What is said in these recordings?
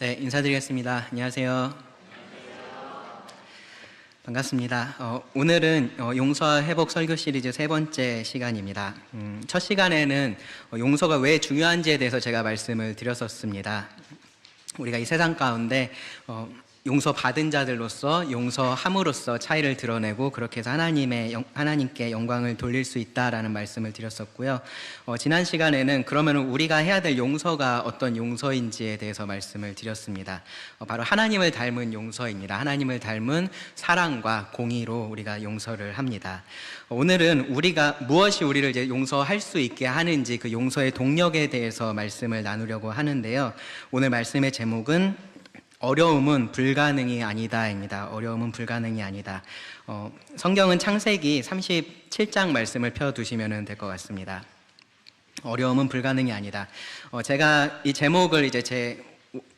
네, 인사드리겠습니다. 안녕하세요. 반갑습니다. 오늘은 용서와 회복 설교 시리즈 세 번째 시간입니다. 첫 시간에는 용서가 왜 중요한지에 대해서 제가 말씀을 드렸었습니다. 우리가 이 세상 가운데 용서받은 자들로서 용서함으로써 차이를 드러내고 그렇게 해서 하나님께 영광을 돌릴 수 있다라는 말씀을 드렸었고요. 지난 시간에는 그러면 우리가 해야 될 용서가 어떤 용서인지에 대해서 말씀을 드렸습니다. 바로 하나님을 닮은 용서입니다. 하나님을 닮은 사랑과 공의로 우리가 용서를 합니다. 오늘은 우리가 무엇이 우리를 이제 용서할 수 있게 하는지 그 용서의 동력에 대해서 말씀을 나누려고 하는데요. 오늘 말씀의 제목은 어려움은 불가능이 아니다입니다. 어려움은 불가능이 아니다. 성경은 창세기 37장 말씀을 펴두시면 될 것 같습니다. 어려움은 불가능이 아니다. 제가 이 제목을 이제 제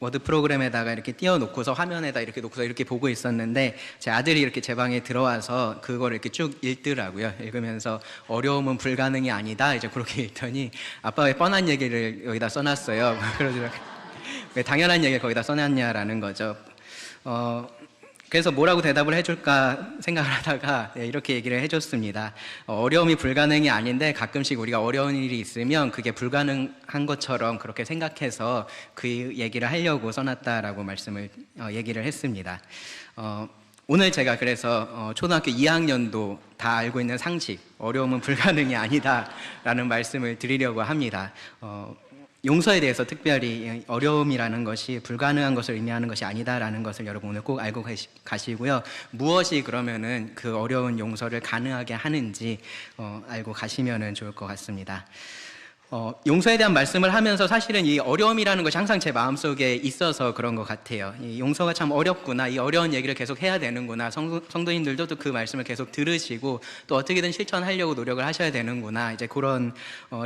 워드 프로그램에다가 이렇게 띄워놓고서 화면에다 이렇게 놓고서 이렇게 보고 있었는데 제 아들이 이렇게 제 방에 들어와서 그거를 이렇게 쭉 읽더라고요. 읽으면서 어려움은 불가능이 아니다. 이제 그렇게 읽더니 아빠가 왜 뻔한 얘기를 여기다 써놨어요. 그러더라고요. 왜 당연한 얘기를 거기다 써놨냐라는 거죠. 그래서 뭐라고 대답을 해줄까 생각을 하다가 이렇게 얘기를 해줬습니다. 어려움이 불가능이 아닌데 가끔씩 우리가 어려운 일이 있으면 그게 불가능한 것처럼 그렇게 생각해서 그 얘기를 하려고 써놨다라고 얘기를 했습니다. 오늘 제가 그래서 초등학교 2학년도 다 알고 있는 상식, 어려움은 불가능이 아니다라는 말씀을 드리려고 합니다. 용서에 대해서 특별히 어려움이라는 것이 불가능한 것을 의미하는 것이 아니다라는 것을 여러분 오늘 꼭 알고 가시고요. 무엇이 그러면은 그 어려운 용서를 가능하게 하는지 알고 가시면은 좋을 것 같습니다. 용서에 대한 말씀을 하면서 사실은 이 어려움이라는 것이 항상 제 마음속에 있어서 그런 것 같아요. 이 용서가 참 어렵구나, 이 어려운 얘기를 계속 해야 되는구나, 성도님들도 또 그 말씀을 계속 들으시고 또 어떻게든 실천하려고 노력을 하셔야 되는구나, 이제 그런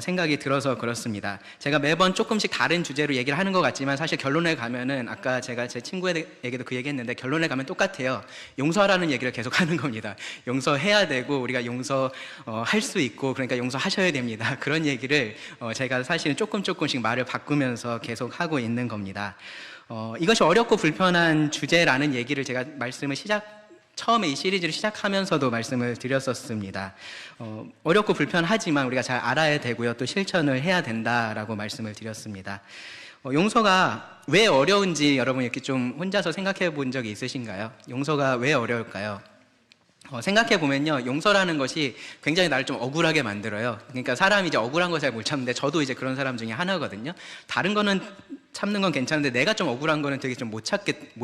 생각이 들어서 그렇습니다. 제가 매번 조금씩 다른 주제로 얘기를 하는 것 같지만 사실 결론에 가면은 아까 제가 제 친구에게도 그 얘기 했는데 결론에 가면 똑같아요. 용서하라는 얘기를 계속 하는 겁니다. 용서해야 되고 우리가 용서할 수 있고 그러니까 용서하셔야 됩니다. 그런 얘기를 제가 사실은 조금씩 말을 바꾸면서 계속 하고 있는 겁니다. 이것이 어렵고 불편한 주제라는 얘기를 제가 처음에 이 시리즈를 시작하면서도 말씀을 드렸었습니다. 어렵고 불편하지만 우리가 잘 알아야 되고요. 또 실천을 해야 된다라고 말씀을 드렸습니다. 용서가 왜 어려운지 여러분 이렇게 좀 혼자서 생각해 본 적이 있으신가요? 용서가 왜 어려울까요? 생각해 보면요, 용서라는 것이 굉장히 나를 좀 억울하게 만들어요. 그러니까 사람이 이제 억울한 거 잘 못 참는데 저도 이제 그런 사람 중에 하나거든요. 다른 거는 참는 건 괜찮은데 내가 좀 억울한 거는 되게 좀 못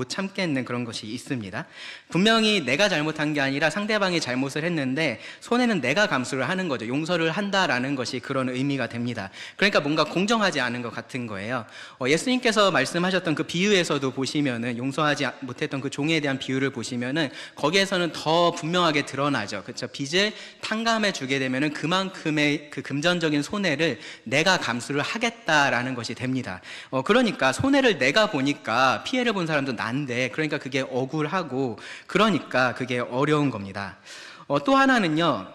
참겠는 그런 것이 있습니다. 분명히 내가 잘못한 게 아니라 상대방이 잘못을 했는데 손해는 내가 감수를 하는 거죠. 용서를 한다라는 것이 그런 의미가 됩니다. 그러니까 뭔가 공정하지 않은 것 같은 거예요. 예수님께서 말씀하셨던 그 비유에서도 보시면은 용서하지 못했던 그 종에 대한 비유를 보시면은 거기에서는 더 분명하게 드러나죠. 그렇죠? 빚을 탕감해 주게 되면은 그만큼의 그 금전적인 손해를 내가 감수를 하겠다라는 것이 됩니다. 그러니까 손해를 내가 보니까 피해를 본 사람도 난데, 그러니까 그게 억울하고 그러니까 그게 어려운 겁니다. 또 하나는요,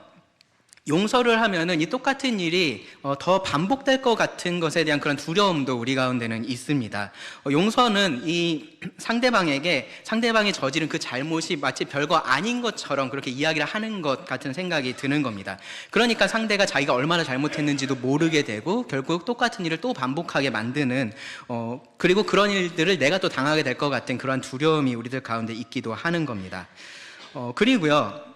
용서를 하면은 이 똑같은 일이 더 반복될 것 같은 것에 대한 그런 두려움도 우리 가운데는 있습니다. 용서는 이 상대방이 저지른 그 잘못이 마치 별거 아닌 것처럼 그렇게 이야기를 하는 것 같은 생각이 드는 겁니다. 그러니까 상대가 자기가 얼마나 잘못했는지도 모르게 되고 결국 똑같은 일을 또 반복하게 만드는 그리고 그런 일들을 내가 또 당하게 될 것 같은 그런 두려움이 우리들 가운데 있기도 하는 겁니다. 그리고요,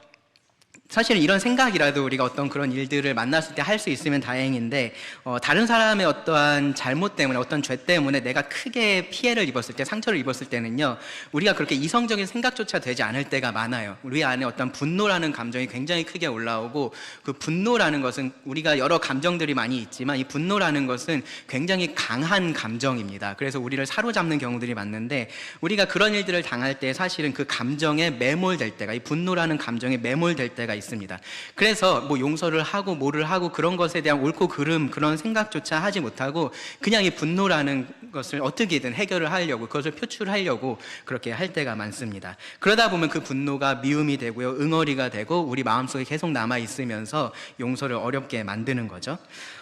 사실 이런 생각이라도 우리가 어떤 그런 일들을 만났을 때 할 수 있으면 다행인데 다른 사람의 어떠한 잘못 때문에, 어떤 죄 때문에 내가 크게 피해를 입었을 때, 상처를 입었을 때는요, 우리가 그렇게 이성적인 생각조차 되지 않을 때가 많아요. 우리 안에 어떤 분노라는 감정이 굉장히 크게 올라오고, 그 분노라는 것은 우리가 여러 감정들이 많이 있지만 이 분노라는 것은 굉장히 강한 감정입니다. 그래서 우리를 사로잡는 경우들이 많은데, 우리가 그런 일들을 당할 때 사실은 그 감정에 매몰될 때가, 이 분노라는 감정에 매몰될 때가 있습니다. 그래서 뭐 용서를 하고 뭐를 하고 그런 것에 대한 옳고 그름 그런 생각조차 하지 못하고 그냥 이 분노라는 것을 어떻게든 해결을 하려고, 그것을 표출하려고 그렇게 할 때가 많습니다. 그러다 보면 그 분노가 미움이 되고요, 응어리가 되고 우리 마음속에 계속 남아 있으면서 용서를 어렵게 만드는 거죠.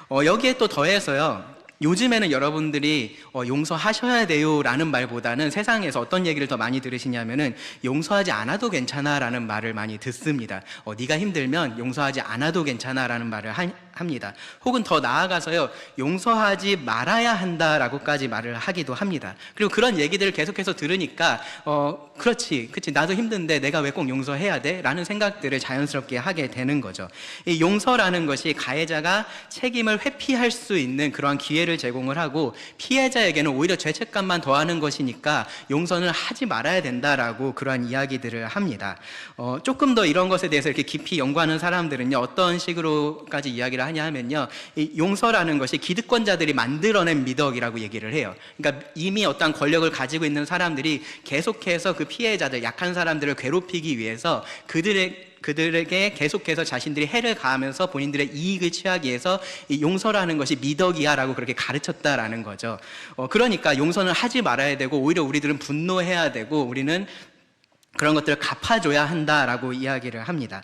여기에 또 더해서요, 요즘에는 여러분들이 용서하셔야 돼요 라는 말보다는 세상에서 어떤 얘기를 더 많이 들으시냐면은 용서하지 않아도 괜찮아 라는 말을 많이 듣습니다. 네가 힘들면 용서하지 않아도 괜찮아 라는 말을 합니다. 혹은 더 나아가서요, 용서하지 말아야 한다라고까지 말을 하기도 합니다. 그리고 그런 얘기들을 계속해서 들으니까 그렇지 나도 힘든데 내가 왜 꼭 용서해야 돼? 라는 생각들을 자연스럽게 하게 되는 거죠. 이 용서라는 것이 가해자가 책임을 회피할 수 있는 그러한 기회를 제공을 하고, 피해자에게는 오히려 죄책감만 더하는 것이니까 용서는 하지 말아야 된다라고 그러한 이야기들을 합니다. 조금 더 이런 것에 대해서 이렇게 깊이 연구하는 사람들은요, 어떤 식으로까지 이야기를 하냐 하면요, 이 용서라는 것이 기득권자들이 만들어낸 미덕이라고 얘기를 해요. 그러니까 이미 어떠한 권력을 가지고 있는 사람들이 계속해서 그 피해자들, 약한 사람들을 괴롭히기 위해서 그들에게 계속해서 자신들이 해를 가하면서 본인들의 이익을 취하기 위해서 이 용서라는 것이 미덕이야 라고 그렇게 가르쳤다라는 거죠. 그러니까 용서는 하지 말아야 되고, 오히려 우리들은 분노해야 되고, 우리는 그런 것들을 갚아줘야 한다라고 이야기를 합니다.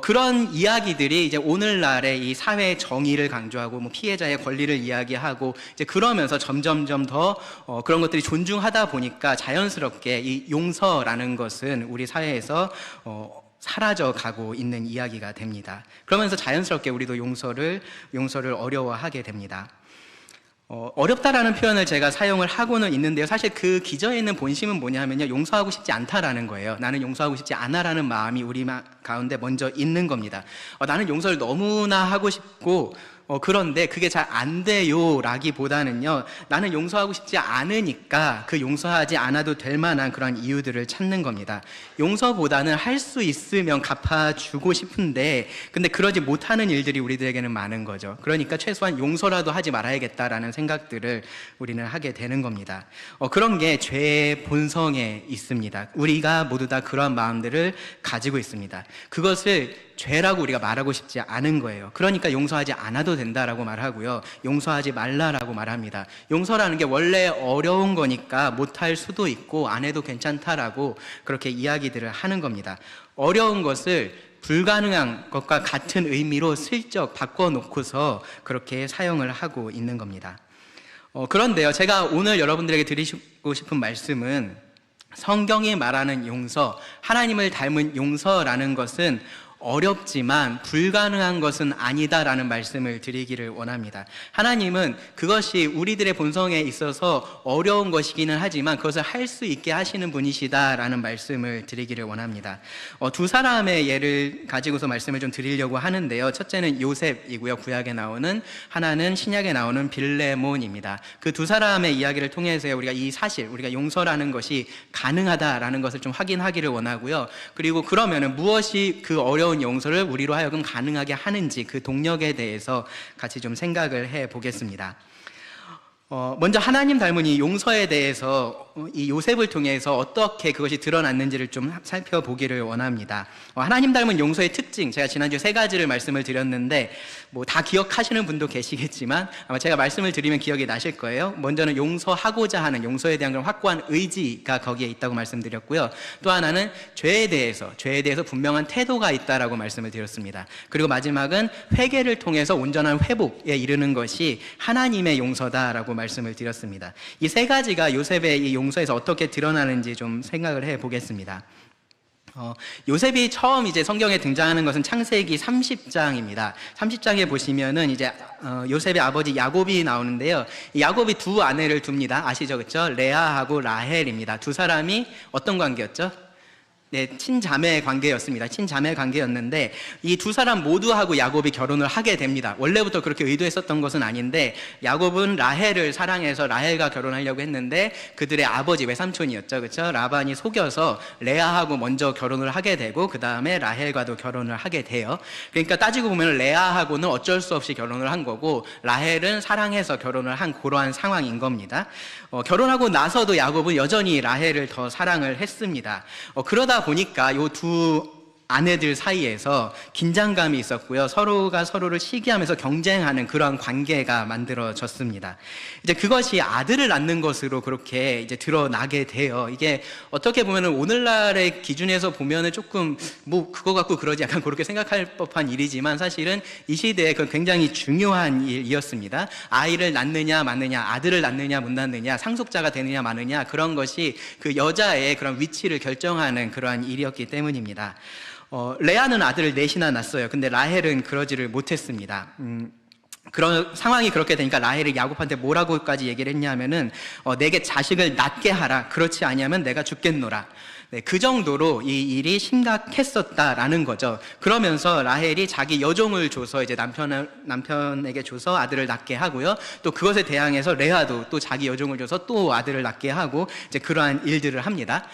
그런 이야기들이 이제 오늘날의 이 사회의 정의를 강조하고, 피해자의 권리를 이야기하고, 이제 그러면서 점점점 더 그런 것들이 존중하다 보니까 자연스럽게 이 용서라는 것은 우리 사회에서 사라져 가고 있는 이야기가 됩니다. 그러면서 자연스럽게 우리도 용서를 어려워하게 됩니다. 어렵다라는 표현을 제가 사용을 하고는 있는데요, 사실 그 기저에 있는 본심은 뭐냐면요, 용서하고 싶지 않다라는 거예요. 나는 용서하고 싶지 않아라는 마음이 우리 가운데 먼저 있는 겁니다. 나는 용서를 너무나 하고 싶고 그런데 그게 잘 안 돼요 라기보다는요, 나는 용서하고 싶지 않으니까 그 용서하지 않아도 될 만한 그런 이유들을 찾는 겁니다. 용서보다는 할 수 있으면 갚아주고 싶은데, 근데 그러지 못하는 일들이 우리들에게는 많은 거죠. 그러니까 최소한 용서라도 하지 말아야겠다라는 생각들을 우리는 하게 되는 겁니다. 그런 게 죄의 본성에 있습니다. 우리가 모두 다 그런 마음들을 가지고 있습니다. 그것을 죄라고 우리가 말하고 싶지 않은 거예요. 그러니까 용서하지 않아도 된다라고 말하고요, 용서하지 말라라고 말합니다. 용서라는 게 원래 어려운 거니까 못할 수도 있고 안 해도 괜찮다라고 그렇게 이야기들을 하는 겁니다. 어려운 것을 불가능한 것과 같은 의미로 슬쩍 바꿔놓고서 그렇게 사용을 하고 있는 겁니다. 그런데요, 제가 오늘 여러분들에게 드리고 싶은 말씀은, 성경이 말하는 용서, 하나님을 닮은 용서라는 것은 어렵지만 불가능한 것은 아니다라는 말씀을 드리기를 원합니다. 하나님은 그것이 우리들의 본성에 있어서 어려운 것이기는 하지만 그것을 할 수 있게 하시는 분이시다라는 말씀을 드리기를 원합니다. 두 사람의 예를 가지고서 말씀을 좀 드리려고 하는데요, 첫째는 요셉이고요, 구약에 나오는, 하나는 신약에 나오는 빌레몬입니다. 그 두 사람의 이야기를 통해서 우리가 이 사실, 우리가 용서라는 것이 가능하다라는 것을 좀 확인하기를 원하고요, 그리고 그러면은 무엇이 그 어려운 용서를 우리로 하여금 가능하게 하는지, 그 동력에 대해서 같이 좀 생각을 해 보겠습니다. 먼저 하나님 닮은 이 용서에 대해서 이 요셉을 통해서 어떻게 그것이 드러났는지를 좀 살펴보기를 원합니다. 하나님 닮은 용서의 특징, 제가 지난주에 3가지를 말씀을 드렸는데 다 기억하시는 분도 계시겠지만 아마 제가 말씀을 드리면 기억이 나실 거예요. 먼저는 용서하고자 하는, 용서에 대한 그런 확고한 의지가 거기에 있다고 말씀드렸고요, 또 하나는 죄에 대해서 분명한 태도가 있다라고 말씀을 드렸습니다. 그리고 마지막은 회개를 통해서 온전한 회복에 이르는 것이 하나님의 용서다라고 말씀을 드렸습니다. 이 3가지가 요셉의 이 용서에서 어떻게 드러나는지 좀 생각을 해 보겠습니다. 요셉이 처음 이제 성경에 등장하는 것은 창세기 30장입니다. 30장에 보시면은 이제 요셉의 아버지 야곱이 나오는데요, 이 야곱이 2 아내를 둡니다. 아시죠, 그렇죠? 레아하고 라헬입니다. 2 사람이 어떤 관계였죠? 네, 친자매 관계였습니다. 친자매 관계였는데 이 2 사람 모두하고 야곱이 결혼을 하게 됩니다. 원래부터 그렇게 의도했었던 것은 아닌데, 야곱은 라헬을 사랑해서 라헬과 결혼하려고 했는데 그들의 아버지, 외삼촌이었죠, 그렇죠? 라반이 속여서 레아하고 먼저 결혼을 하게 되고 그 다음에 라헬과도 결혼을 하게 돼요. 그러니까 따지고 보면 레아하고는 어쩔 수 없이 결혼을 한 거고, 라헬은 사랑해서 결혼을 한 그러한 상황인 겁니다. 결혼하고 나서도 야곱은 여전히 라헬을 더 사랑을 했습니다. 그러다 보니까 요 2 아내들 사이에서 긴장감이 있었고요. 서로가 서로를 시기하면서 경쟁하는 그런 관계가 만들어졌습니다. 이제 그것이 아들을 낳는 것으로 그렇게 이제 드러나게 돼요. 이게 어떻게 보면은 오늘날의 기준에서 보면은 조금 뭐 그거 갖고 그러지 약간 그렇게 생각할 법한 일이지만 사실은 이 시대에 그 굉장히 중요한 일이었습니다. 아이를 낳느냐 마느냐, 아들을 낳느냐 못 낳느냐, 상속자가 되느냐 마느냐, 그런 것이 그 여자의 그런 위치를 결정하는 그러한 일이었기 때문입니다. 레아는 아들을 넷이나 낳았어요. 근데 라헬은 그러지를 못했습니다. 그런 상황이 그렇게 되니까 라헬이 야곱한테 뭐라고까지 얘기를 했냐면은 내게 자식을 낳게 하라. 그렇지 아니하면 내가 죽겠노라. 네, 그 정도로 이 일이 심각했었다라는 거죠. 그러면서 라헬이 자기 여종을 줘서 이제 남편에게 줘서 아들을 낳게 하고요. 또 그것에 대항해서 레아도 또 자기 여종을 줘서 또 아들을 낳게 하고 이제 그러한 일들을 합니다.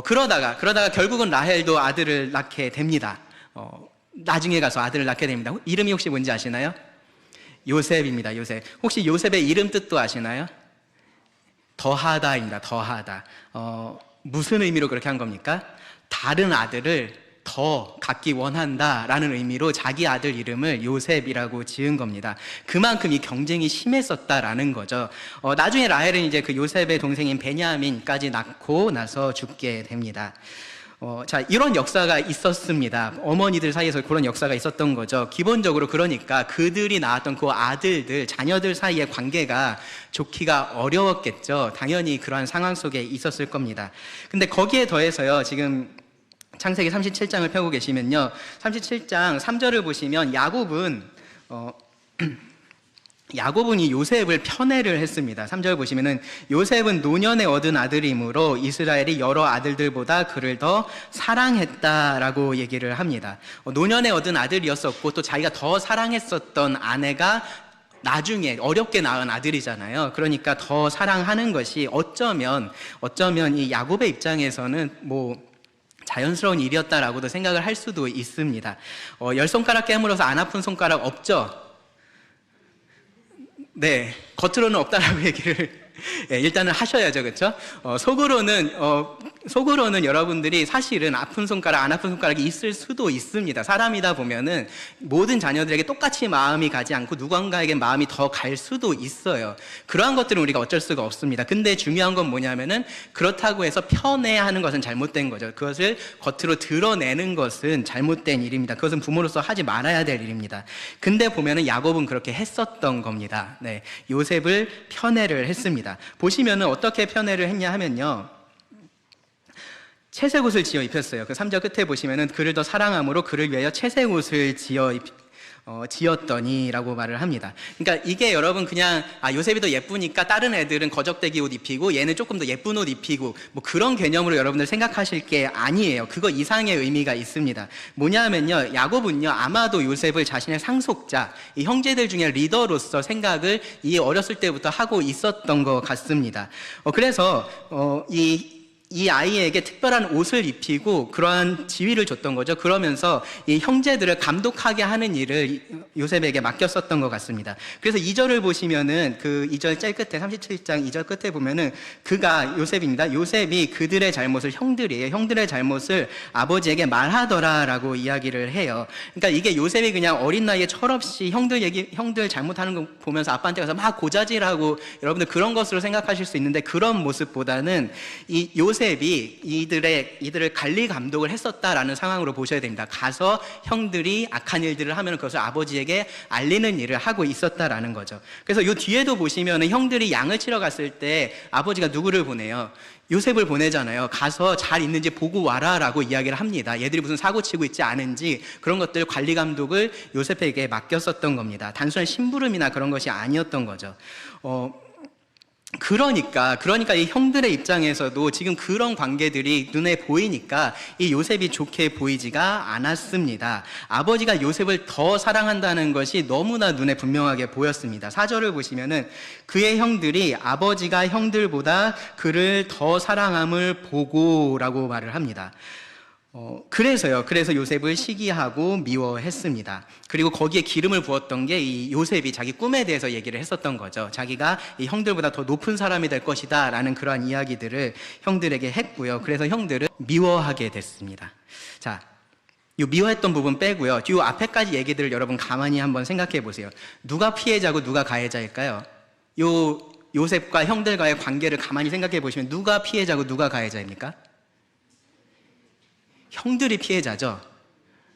그러다가 결국은 라헬도 아들을 낳게 됩니다. 나중에 가서 아들을 낳게 됩니다. 이름이 혹시 뭔지 아시나요? 요셉입니다. 요셉. 혹시 요셉의 이름 뜻도 아시나요? 더하다입니다. 더하다. 무슨 의미로 그렇게 한 겁니까? 다른 아들을 더 갖기 원한다라는 의미로 자기 아들 이름을 요셉이라고 지은 겁니다. 그만큼 이 경쟁이 심했었다라는 거죠. 나중에 라헬은 이제 그 요셉의 동생인 베냐민까지 낳고 나서 죽게 됩니다. 자, 이런 역사가 있었습니다. 어머니들 사이에서 그런 역사가 있었던 거죠. 기본적으로 그러니까 그들이 낳았던 그 아들들, 자녀들 사이의 관계가 좋기가 어려웠겠죠. 당연히 그러한 상황 속에 있었을 겁니다. 근데 거기에 더해서요, 지금 창세기 37장을 펴고 계시면요, 37장 3절을 보시면 야곱은 이 요셉을 편애를 했습니다. 3절 보시면은 요셉은 노년에 얻은 아들이므로 이스라엘이 여러 아들들보다 그를 더 사랑했다라고 얘기를 합니다. 노년에 얻은 아들이었었고 또 자기가 더 사랑했었던 아내가 나중에 어렵게 낳은 아들이잖아요. 그러니까 더 사랑하는 것이 어쩌면 이 야곱의 입장에서는 뭐 자연스러운 일이었다라고도 생각을 할 수도 있습니다. 10손가락 깨물어서 안 아픈 손가락 없죠? 네, 겉으로는 없다라고 얘기를 일단은 하셔야죠, 그렇죠? 속으로는 여러분들이 사실은 아픈 손가락, 안 아픈 손가락이 있을 수도 있습니다. 사람이다 보면은 모든 자녀들에게 똑같이 마음이 가지 않고 누군가에게 마음이 더 갈 수도 있어요. 그러한 것들은 우리가 어쩔 수가 없습니다. 근데 중요한 건 뭐냐면은 그렇다고 해서 편애하는 것은 잘못된 거죠. 그것을 겉으로 드러내는 것은 잘못된 일입니다. 그것은 부모로서 하지 말아야 될 일입니다. 근데 보면은 야곱은 그렇게 했었던 겁니다. 네, 요셉을 편애를 했습니다. 보시면은 어떻게 편애를 했냐 하면요, 채색 옷을 지어 입혔어요. 그 3절 끝에 보시면은 그를 더 사랑함으로 그를 위하여 채색 옷을 지었더니라고 말을 합니다. 그러니까 이게 여러분 그냥 요셉이 더 예쁘니까 다른 애들은 거적대기 옷 입히고 얘는 조금 더 예쁜 옷 입히고 뭐 그런 개념으로 여러분들 생각하실 게 아니에요. 그거 이상의 의미가 있습니다. 뭐냐면요, 야곱은요 아마도 요셉을 자신의 상속자, 이 형제들 중에 리더로서 생각을 이 어렸을 때부터 하고 있었던 것 같습니다. 그래서 이 아이에게 특별한 옷을 입히고 그러한 지위를 줬던 거죠. 그러면서 이 형제들을 감독하게 하는 일을 요셉에게 맡겼었던 것 같습니다. 그래서 2절을 보시면은 그 2절 제일 끝에 37장 2절 끝에 보면은 그가 요셉입니다. 요셉이 그들의 잘못을 형들의 잘못을 아버지에게 말하더라라고 이야기를 해요. 그러니까 이게 요셉이 그냥 어린 나이에 철없이 형들 잘못하는 거 보면서 아빠한테 가서 막 고자질하고 여러분들 그런 것으로 생각하실 수 있는데 그런 모습보다는 이 요셉이 이들을 관리 감독을 했었다라는 상황으로 보셔야 됩니다. 가서 형들이 악한 일들을 하면 그것을 아버지에게 알리는 일을 하고 있었다라는 거죠. 그래서 이 뒤에도 보시면 형들이 양을 치러 갔을 때 아버지가 누구를 보내요? 요셉을 보내잖아요. 가서 잘 있는지 보고 와라라고 이야기를 합니다. 얘들이 무슨 사고 치고 있지 않은지 그런 것들 관리 감독을 요셉에게 맡겼었던 겁니다. 단순한 심부름이나 그런 것이 아니었던 거죠. 그러니까 이 형들의 입장에서도 지금 그런 관계들이 눈에 보이니까 이 요셉이 좋게 보이지가 않았습니다. 아버지가 요셉을 더 사랑한다는 것이 너무나 눈에 분명하게 보였습니다. 4절을 보시면은 그의 형들이 아버지가 형들보다 그를 더 사랑함을 보고라고 말을 합니다. 그래서 요셉을 시기하고 미워했습니다. 그리고 거기에 기름을 부었던 게 이 요셉이 자기 꿈에 대해서 얘기를 했었던 거죠. 자기가 이 형들보다 더 높은 사람이 될 것이다 라는 그러한 이야기들을 형들에게 했고요. 그래서 형들은 미워하게 됐습니다. 자, 요 미워했던 부분 빼고요. 요 앞에까지 얘기들을 여러분 가만히 한번 생각해 보세요. 누가 피해자고 누가 가해자일까요? 요 요셉과 형들과의 관계를 가만히 생각해 보시면 누가 피해자고 누가 가해자입니까? 형들이 피해자죠.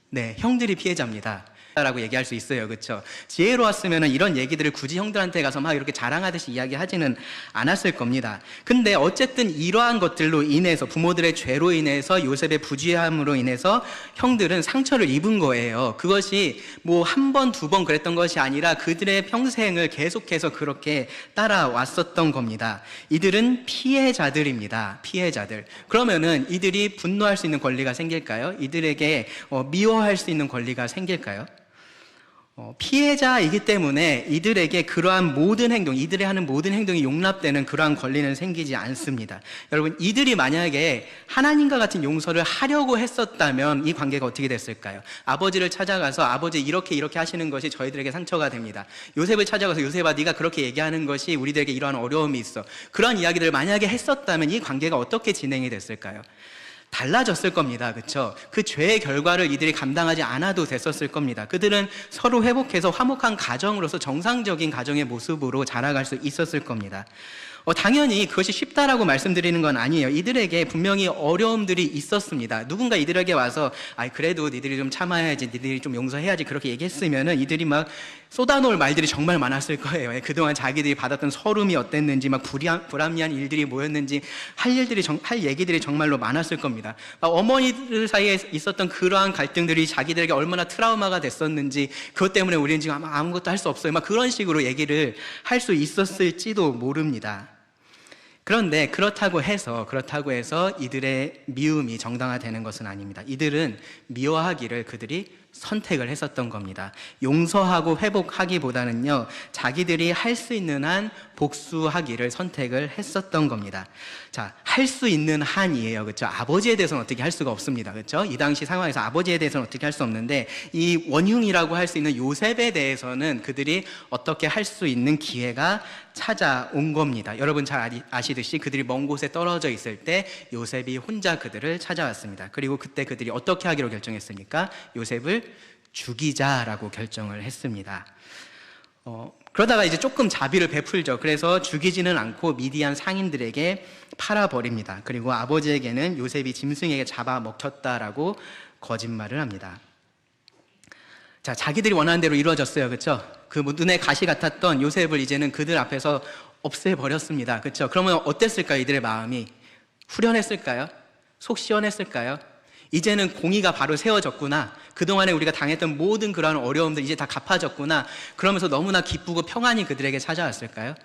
네, 형들이 피해자입니다. 라고 얘기할 수 있어요. 그렇죠? 지혜로웠으면 이런 얘기들을 굳이 형들한테 가서 막 이렇게 자랑하듯이 이야기하지는 않았을 겁니다. 근데 어쨌든 이러한 것들로 인해서 부모들의 죄로 인해서 요셉의 부주의함으로 인해서 형들은 상처를 입은 거예요. 그것이 뭐 한 번, 두 번 그랬던 것이 아니라 그들의 평생을 계속해서 그렇게 따라왔었던 겁니다. 이들은 피해자들입니다. 피해자들. 그러면은 이들이 분노할 수 있는 권리가 생길까요? 이들에게 미워할 수 있는 권리가 생길까요? 피해자이기 때문에 이들에게 그러한 모든 행동, 이들이 하는 모든 행동이 용납되는 그러한 권리는 생기지 않습니다. 여러분, 이들이 만약에 하나님과 같은 용서를 하려고 했었다면 이 관계가 어떻게 됐을까요? 아버지를 찾아가서 아버지 이렇게 하시는 것이 저희들에게 상처가 됩니다. 요셉을 찾아가서 요셉아 네가 그렇게 얘기하는 것이 우리들에게 이러한 어려움이 있어. 그러한 이야기들을 만약에 했었다면 이 관계가 어떻게 진행이 됐을까요? 달라졌을 겁니다. 그렇죠? 그 죄의 결과를 이들이 감당하지 않아도 됐었을 겁니다. 그들은 서로 회복해서 화목한 가정으로서 정상적인 가정의 모습으로 자라갈 수 있었을 겁니다. 당연히 그것이 쉽다라고 말씀드리는 건 아니에요. 이들에게 분명히 어려움들이 있었습니다. 누군가 이들에게 와서 그래도 니들이 좀 참아야지, 니들이 좀 용서해야지 그렇게 얘기했으면은 이들이 막 쏟아놓을 말들이 정말 많았을 거예요. 그동안 자기들이 받았던 서름이 어땠는지, 막 불합리한 일들이 뭐였는지 할 얘기들이 정말로 많았을 겁니다. 어머니들 사이에 있었던 그러한 갈등들이 자기들에게 얼마나 트라우마가 됐었는지, 그것 때문에 우리는 지금 아무것도 할 수 없어요. 막 그런 식으로 얘기를 할 수 있었을지도 모릅니다. 그런데 그렇다고 해서 이들의 미움이 정당화되는 것은 아닙니다. 이들은 미워하기를 그들이 선택을 했었던 겁니다. 용서하고 회복하기보다는요, 자기들이 할 수 있는 한 복수하기를 선택을 했었던 겁니다. 자, 할 수 있는 한이에요. 그렇죠? 아버지에 대해서는 어떻게 할 수가 없습니다. 그렇죠? 이 당시 상황에서 아버지에 대해서는 어떻게 할 수 없는데, 이 원흉이라고 할 수 있는 요셉에 대해서는 그들이 어떻게 할 수 있는 기회가 찾아온 겁니다. 여러분 잘 아시듯이 그들이 먼 곳에 떨어져 있을 때 요셉이 혼자 그들을 찾아왔습니다. 그리고 그때 그들이 어떻게 하기로 결정했습니까? 요셉을 죽이자라고 결정을 했습니다. 그러다가 이제 조금 자비를 베풀죠. 그래서 죽이지는 않고 미디안 상인들에게 팔아버립니다. 그리고 아버지에게는 요셉이 짐승에게 잡아먹혔다라고 거짓말을 합니다. 자, 자기들이 원하는 대로 이루어졌어요. 그렇죠? 그 눈에 가시 같았던 요셉을 이제는 그들 앞에서 없애버렸습니다. 그렇죠? 그러면 어땠을까요? 이들의 마음이 후련했을까요? 속 시원했을까요? 이제는 공의가 바로 세워졌구나. 그동안에 우리가 당했던 모든 그러한 어려움들 이제 다 갚아졌구나. 그러면서 너무나 기쁘고 평안이 그들에게 찾아왔을까요?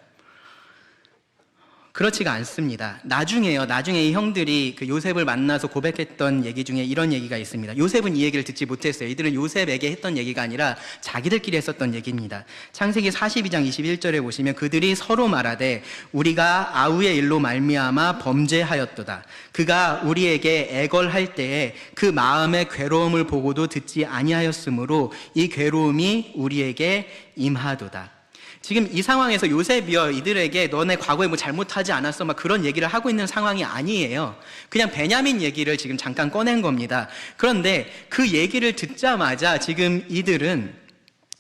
그렇지가 않습니다. 나중에 이 형들이 그 요셉을 만나서 고백했던 얘기 중에 이런 얘기가 있습니다. 요셉은 이 얘기를 듣지 못했어요. 이들은 요셉에게 했던 얘기가 아니라 자기들끼리 했었던 얘기입니다. 창세기 42장 21절에 보시면 그들이 서로 말하되 우리가 아우의 일로 말미암아 범죄하였도다. 그가 우리에게 애걸할 때에 그 마음의 괴로움을 보고도 듣지 아니하였으므로 이 괴로움이 우리에게 임하도다. 지금 이 상황에서 요셉이요, 이들에게 너네 과거에 뭐 잘못하지 않았어 막 그런 얘기를 하고 있는 상황이 아니에요. 그냥 베냐민 얘기를 지금 잠깐 꺼낸 겁니다. 그런데 그 얘기를 듣자마자 지금 이들은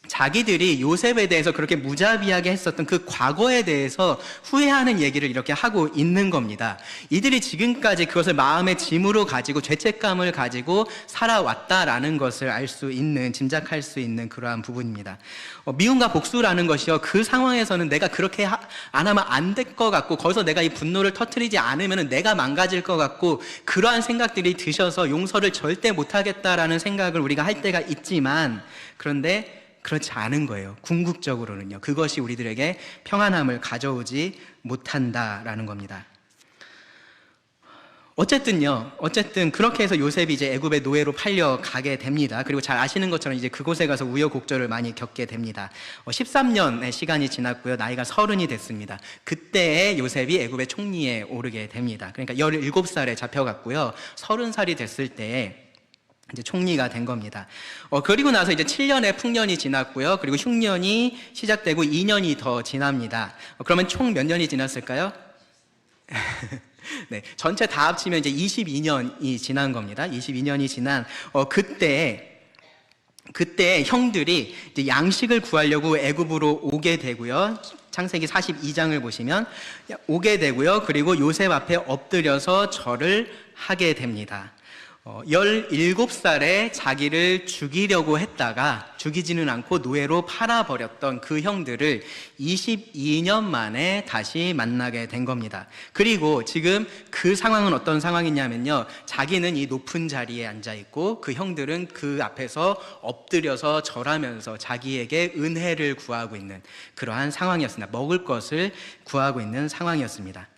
자기들이 요셉에 대해서 그렇게 무자비하게 했었던 그 과거에 대해서 후회하는 얘기를 이렇게 하고 있는 겁니다. 이들이 지금까지 그것을 마음의 짐으로 가지고 죄책감을 가지고 살아왔다라는 것을 알 수 있는, 짐작할 수 있는 그러한 부분입니다. 미움과 복수라는 것이요, 그 상황에서는 내가 그렇게 안 하면 안 될 것 같고 거기서 내가 이 분노를 터뜨리지 않으면 내가 망가질 것 같고 그러한 생각들이 드셔서 용서를 절대 못하겠다라는 생각을 우리가 할 때가 있지만, 그런데 그렇지 않은 거예요. 궁극적으로는요. 그것이 우리들에게 평안함을 가져오지 못한다라는 겁니다. 어쨌든 그렇게 해서 요셉이 이제 애굽의 노예로 팔려가게 됩니다. 그리고 잘 아시는 것처럼 이제 그곳에 가서 우여곡절을 많이 겪게 됩니다. 13년의 시간이 지났고요. 나이가 30이 됐습니다. 그때에 요셉이 애굽의 총리에 오르게 됩니다. 그러니까 17살에 잡혀갔고요. 30살이 됐을 때에 이제 총리가 된 겁니다. 그리고 나서 이제 7년의 풍년이 지났고요. 그리고 흉년이 시작되고 2년이 더 지납니다. 그러면 총 몇 년이 지났을까요? 네, 전체 다 합치면 이제 22년이 지난 겁니다. 22년이 지난 그때 형들이 이제 양식을 구하려고 애굽으로 오게 되고요. 창세기 42장을 보시면 오게 되고요. 그리고 요셉 앞에 엎드려서 절을 하게 됩니다. 17살에 자기를 죽이려고 했다가 죽이지는 않고 노예로 팔아버렸던 그 형들을 22년 만에 다시 만나게 된 겁니다. 그리고 지금 그 상황은 어떤 상황이냐면요, 자기는 이 높은 자리에 앉아있고 그 형들은 그 앞에서 엎드려서 절하면서 자기에게 은혜를 구하고 있는 그러한 상황이었습니다. 먹을 것을 구하고 있는 상황이었습니다.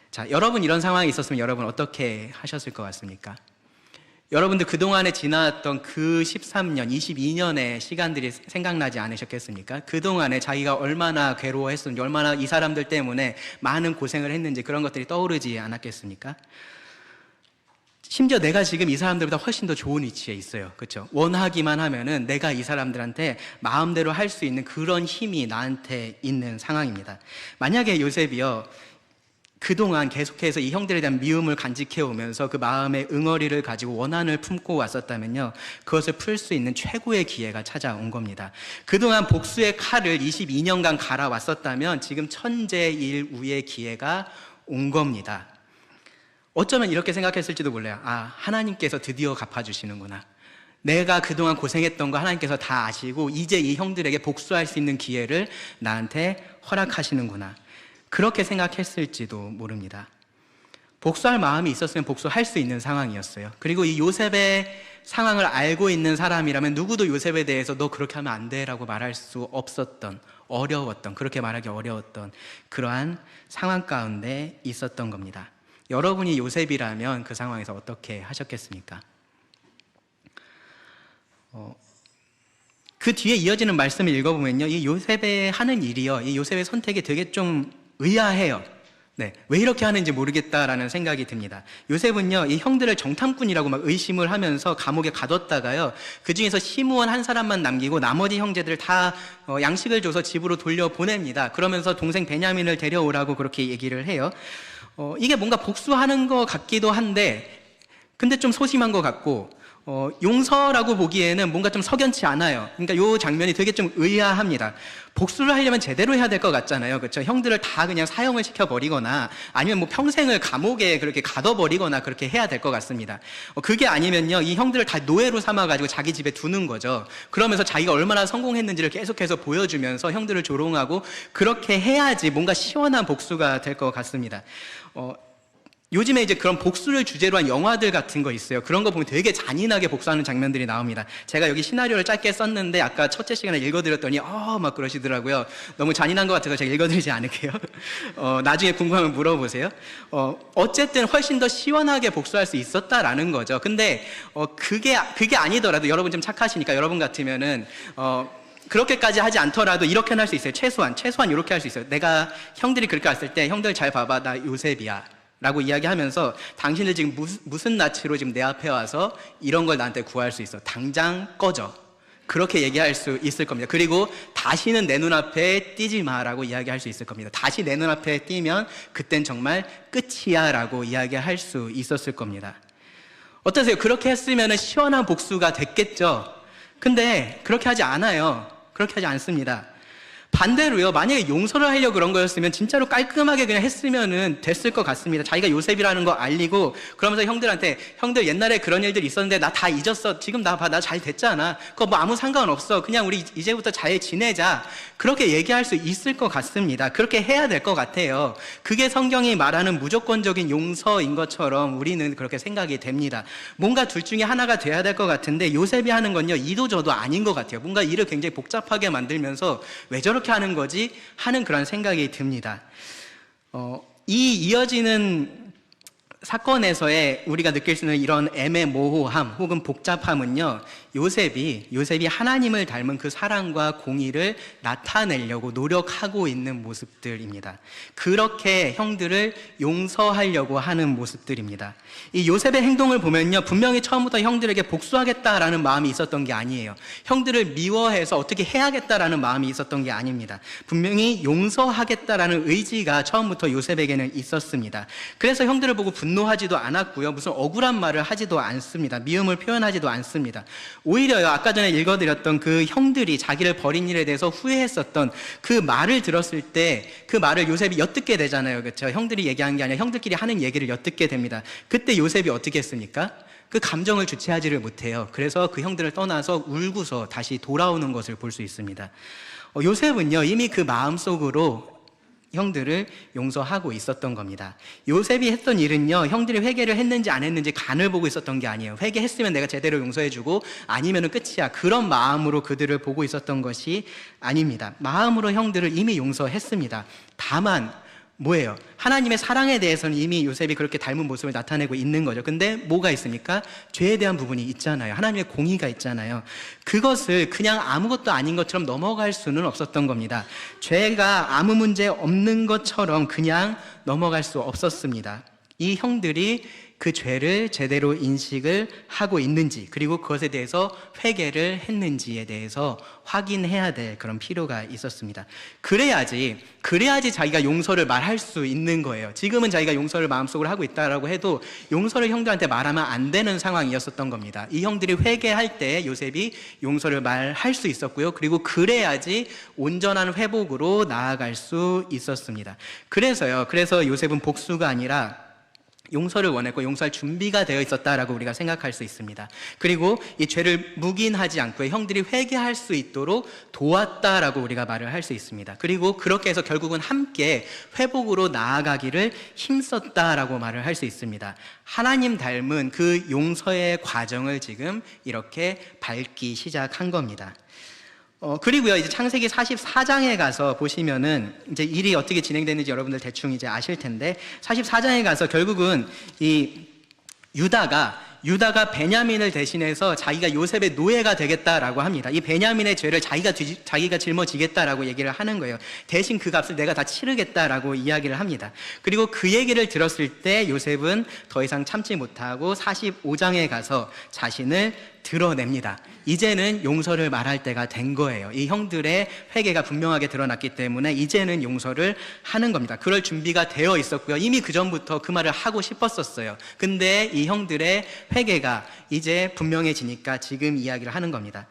자, 여러분 이런 상황이 있었으면 여러분 어떻게 하셨을 것 같습니까? 여러분들 그동안에 지나왔던 그 13년, 22년의 시간들이 생각나지 않으셨겠습니까? 그동안에 자기가 얼마나 괴로워했었는지, 얼마나 이 사람들 때문에 많은 고생을 했는지 그런 것들이 떠오르지 않았겠습니까? 심지어 내가 지금 이 사람들보다 훨씬 더 좋은 위치에 있어요. 그렇죠? 원하기만 하면은 내가 이 사람들한테 마음대로 할 수 있는 그런 힘이 나한테 있는 상황입니다. 만약에 요셉이요, 그동안 계속해서 이 형들에 대한 미움을 간직해 오면서 그 마음의 응어리를 가지고 원한을 품고 왔었다면요, 그것을 풀 수 있는 최고의 기회가 찾아온 겁니다. 그동안 복수의 칼을 22년간 갈아왔었다면 지금 천재일우의 기회가 온 겁니다. 어쩌면 이렇게 생각했을지도 몰라요. 아, 하나님께서 드디어 갚아주시는구나. 내가 그동안 고생했던 거 하나님께서 다 아시고 이제 이 형들에게 복수할 수 있는 기회를 나한테 허락하시는구나. 그렇게 생각했을지도 모릅니다. 복수할 마음이 있었으면 복수할 수 있는 상황이었어요. 그리고 이 요셉의 상황을 알고 있는 사람이라면 누구도 요셉에 대해서 너 그렇게 하면 안 돼 라고 말할 수 없었던, 어려웠던, 그렇게 말하기 어려웠던 그러한 상황 가운데 있었던 겁니다. 여러분이 요셉이라면 그 상황에서 어떻게 하셨겠습니까? 그 뒤에 이어지는 말씀을 읽어보면요, 이 요셉의 하는 일이요, 이 요셉의 선택이 되게 좀 의아해요. 네, 왜 이렇게 하는지 모르겠다라는 생각이 듭니다. 요셉은요, 이 형들을 정탐꾼이라고 막 의심을 하면서 감옥에 가뒀다가요, 그 중에서 시므온 한 사람만 남기고 나머지 형제들 다 양식을 줘서 집으로 돌려보냅니다. 그러면서 동생 베냐민을 데려오라고 그렇게 얘기를 해요. 이게 뭔가 복수하는 것 같기도 한데 근데 좀 소심한 것 같고, 용서라고 보기에는 뭔가 좀 석연치 않아요. 그러니까 이 장면이 되게 좀 의아합니다. 복수를 하려면 제대로 해야 될 것 같잖아요. 그렇죠? 형들을 다 그냥 사형을 시켜버리거나 아니면 뭐 평생을 감옥에 그렇게 가둬버리거나 그렇게 해야 될 것 같습니다. 그게 아니면요, 이 형들을 다 노예로 삼아가지고 자기 집에 두는 거죠. 그러면서 자기가 얼마나 성공했는지를 계속해서 보여주면서 형들을 조롱하고 그렇게 해야지 뭔가 시원한 복수가 될 것 같습니다. 요즘에 이제 그런 복수를 주제로 한 영화들 같은 거 있어요. 그런 거 보면 되게 잔인하게 복수하는 장면들이 나옵니다. 제가 여기 시나리오를 짧게 썼는데 아까 첫째 시간에 읽어드렸더니 막 그러시더라고요. 너무 잔인한 것 같아서 제가 읽어드리지 않을게요. 나중에 궁금하면 물어보세요. 어쨌든 훨씬 더 시원하게 복수할 수 있었다라는 거죠. 근데 그게 아니더라도 여러분 좀 착하시니까 여러분 같으면은 그렇게까지 하지 않더라도 이렇게는 할 수 있어요. 최소한 이렇게 할 수 있어요. 내가 형들이 그렇게 왔을 때 형들 잘 봐봐, 나 요셉이야 라고 이야기하면서 당신들 지금 무슨 낯으로 지금 내 앞에 와서 이런 걸 나한테 구할 수 있어. 당장 꺼져. 그렇게 얘기할 수 있을 겁니다. 그리고 다시는 내 눈앞에 띄지 마라고 이야기할 수 있을 겁니다. 다시 내 눈앞에 띄면 그땐 정말 끝이야 라고 이야기할 수 있었을 겁니다. 어떠세요? 그렇게 했으면 시원한 복수가 됐겠죠? 근데 그렇게 하지 않아요. 그렇게 하지 않습니다. 반대로요, 만약에 용서를 하려고 그런 거였으면 진짜로 깔끔하게 그냥 했으면은 됐을 것 같습니다. 자기가 요셉이라는 거 알리고 그러면서 형들한테 형들 옛날에 그런 일들 있었는데 나 다 잊었어. 지금 나 봐, 나 잘 됐잖아. 그거 뭐 아무 상관없어. 그냥 우리 이제부터 잘 지내자. 그렇게 얘기할 수 있을 것 같습니다. 그렇게 해야 될 것 같아요. 그게 성경이 말하는 무조건적인 용서인 것처럼 우리는 그렇게 생각이 됩니다. 뭔가 둘 중에 하나가 돼야 될 것 같은데 요셉이 하는 건요, 이도 저도 아닌 것 같아요. 뭔가 일을 굉장히 복잡하게 만들면서 왜 저렇게 하는 거지? 하는 그런 생각이 듭니다. 이 이어지는 사건에서의 우리가 느낄 수 있는 이런 애매모호함 혹은 복잡함은요, 요셉이 하나님을 닮은 그 사랑과 공의를 나타내려고 노력하고 있는 모습들입니다. 그렇게 형들을 용서하려고 하는 모습들입니다. 이 요셉의 행동을 보면요, 분명히 처음부터 형들에게 복수하겠다라는 마음이 있었던 게 아니에요. 형들을 미워해서 어떻게 해야겠다라는 마음이 있었던 게 아닙니다. 분명히 용서하겠다라는 의지가 처음부터 요셉에게는 있었습니다. 그래서 형들을 보고 분노하지도 않았고요, 무슨 억울한 말을 하지도 않습니다. 미움을 표현하지도 않습니다. 오히려요, 아까 전에 읽어드렸던 그 형들이 자기를 버린 일에 대해서 후회했었던 그 말을 들었을 때 그 말을 요셉이 엿듣게 되잖아요. 그렇죠? 형들이 얘기한 게 아니라 형들끼리 하는 얘기를 엿듣게 됩니다. 그때 요셉이 어떻게 했습니까? 그 감정을 주체하지를 못해요. 그래서 그 형들을 떠나서 울고서 다시 돌아오는 것을 볼 수 있습니다. 요셉은요, 이미 그 마음속으로 형들을 용서하고 있었던 겁니다. 요셉이 했던 일은요, 형들이 회개를 했는지 안 했는지 간을 보고 있었던 게 아니에요. 회개했으면 내가 제대로 용서해주고 아니면은 끝이야, 그런 마음으로 그들을 보고 있었던 것이 아닙니다. 마음으로 형들을 이미 용서했습니다. 다만 뭐예요? 하나님의 사랑에 대해서는 이미 요셉이 그렇게 닮은 모습을 나타내고 있는 거죠. 근데 뭐가 있습니까? 죄에 대한 부분이 있잖아요. 하나님의 공의가 있잖아요. 그것을 그냥 아무것도 아닌 것처럼 넘어갈 수는 없었던 겁니다. 죄가 아무 문제 없는 것처럼 그냥 넘어갈 수 없었습니다. 이 형들이 그 죄를 제대로 인식을 하고 있는지, 그리고 그것에 대해서 회개를 했는지에 대해서 확인해야 될 그런 필요가 있었습니다. 그래야지 자기가 용서를 말할 수 있는 거예요. 지금은 자기가 용서를 마음속으로 하고 있다라고 해도 용서를 형들한테 말하면 안 되는 상황이었었던 겁니다. 이 형들이 회개할 때 요셉이 용서를 말할 수 있었고요, 그리고 그래야지 온전한 회복으로 나아갈 수 있었습니다. 그래서 요셉은 복수가 아니라 용서를 원했고 용서할 준비가 되어 있었다라고 우리가 생각할 수 있습니다. 그리고 이 죄를 묵인하지 않고 형들이 회개할 수 있도록 도왔다라고 우리가 말을 할 수 있습니다. 그리고 그렇게 해서 결국은 함께 회복으로 나아가기를 힘썼다라고 말을 할 수 있습니다. 하나님 닮은 그 용서의 과정을 지금 이렇게 밟기 시작한 겁니다. 그리고요, 이제 창세기 44장에 가서 보시면은 이제 일이 어떻게 진행되는지 여러분들 대충 이제 아실 텐데, 44장에 가서 결국은 이 유다가 베냐민을 대신해서 자기가 요셉의 노예가 되겠다라고 합니다. 이 베냐민의 죄를 자기가 짊어지겠다라고 얘기를 하는 거예요. 대신 그 값을 내가 다 치르겠다라고 이야기를 합니다. 그리고 그 얘기를 들었을 때 요셉은 더 이상 참지 못하고 45장에 가서 자신을 드러냅니다. 이제는 용서를 말할 때가 된 거예요. 이 형들의 회개가 분명하게 드러났기 때문에 이제는 용서를 하는 겁니다. 그럴 준비가 되어 있었고요, 이미 그 전부터 그 말을 하고 싶었었어요. 근데 이 형들의 회개가 이제 분명해지니까 지금 이야기를 하는 겁니다.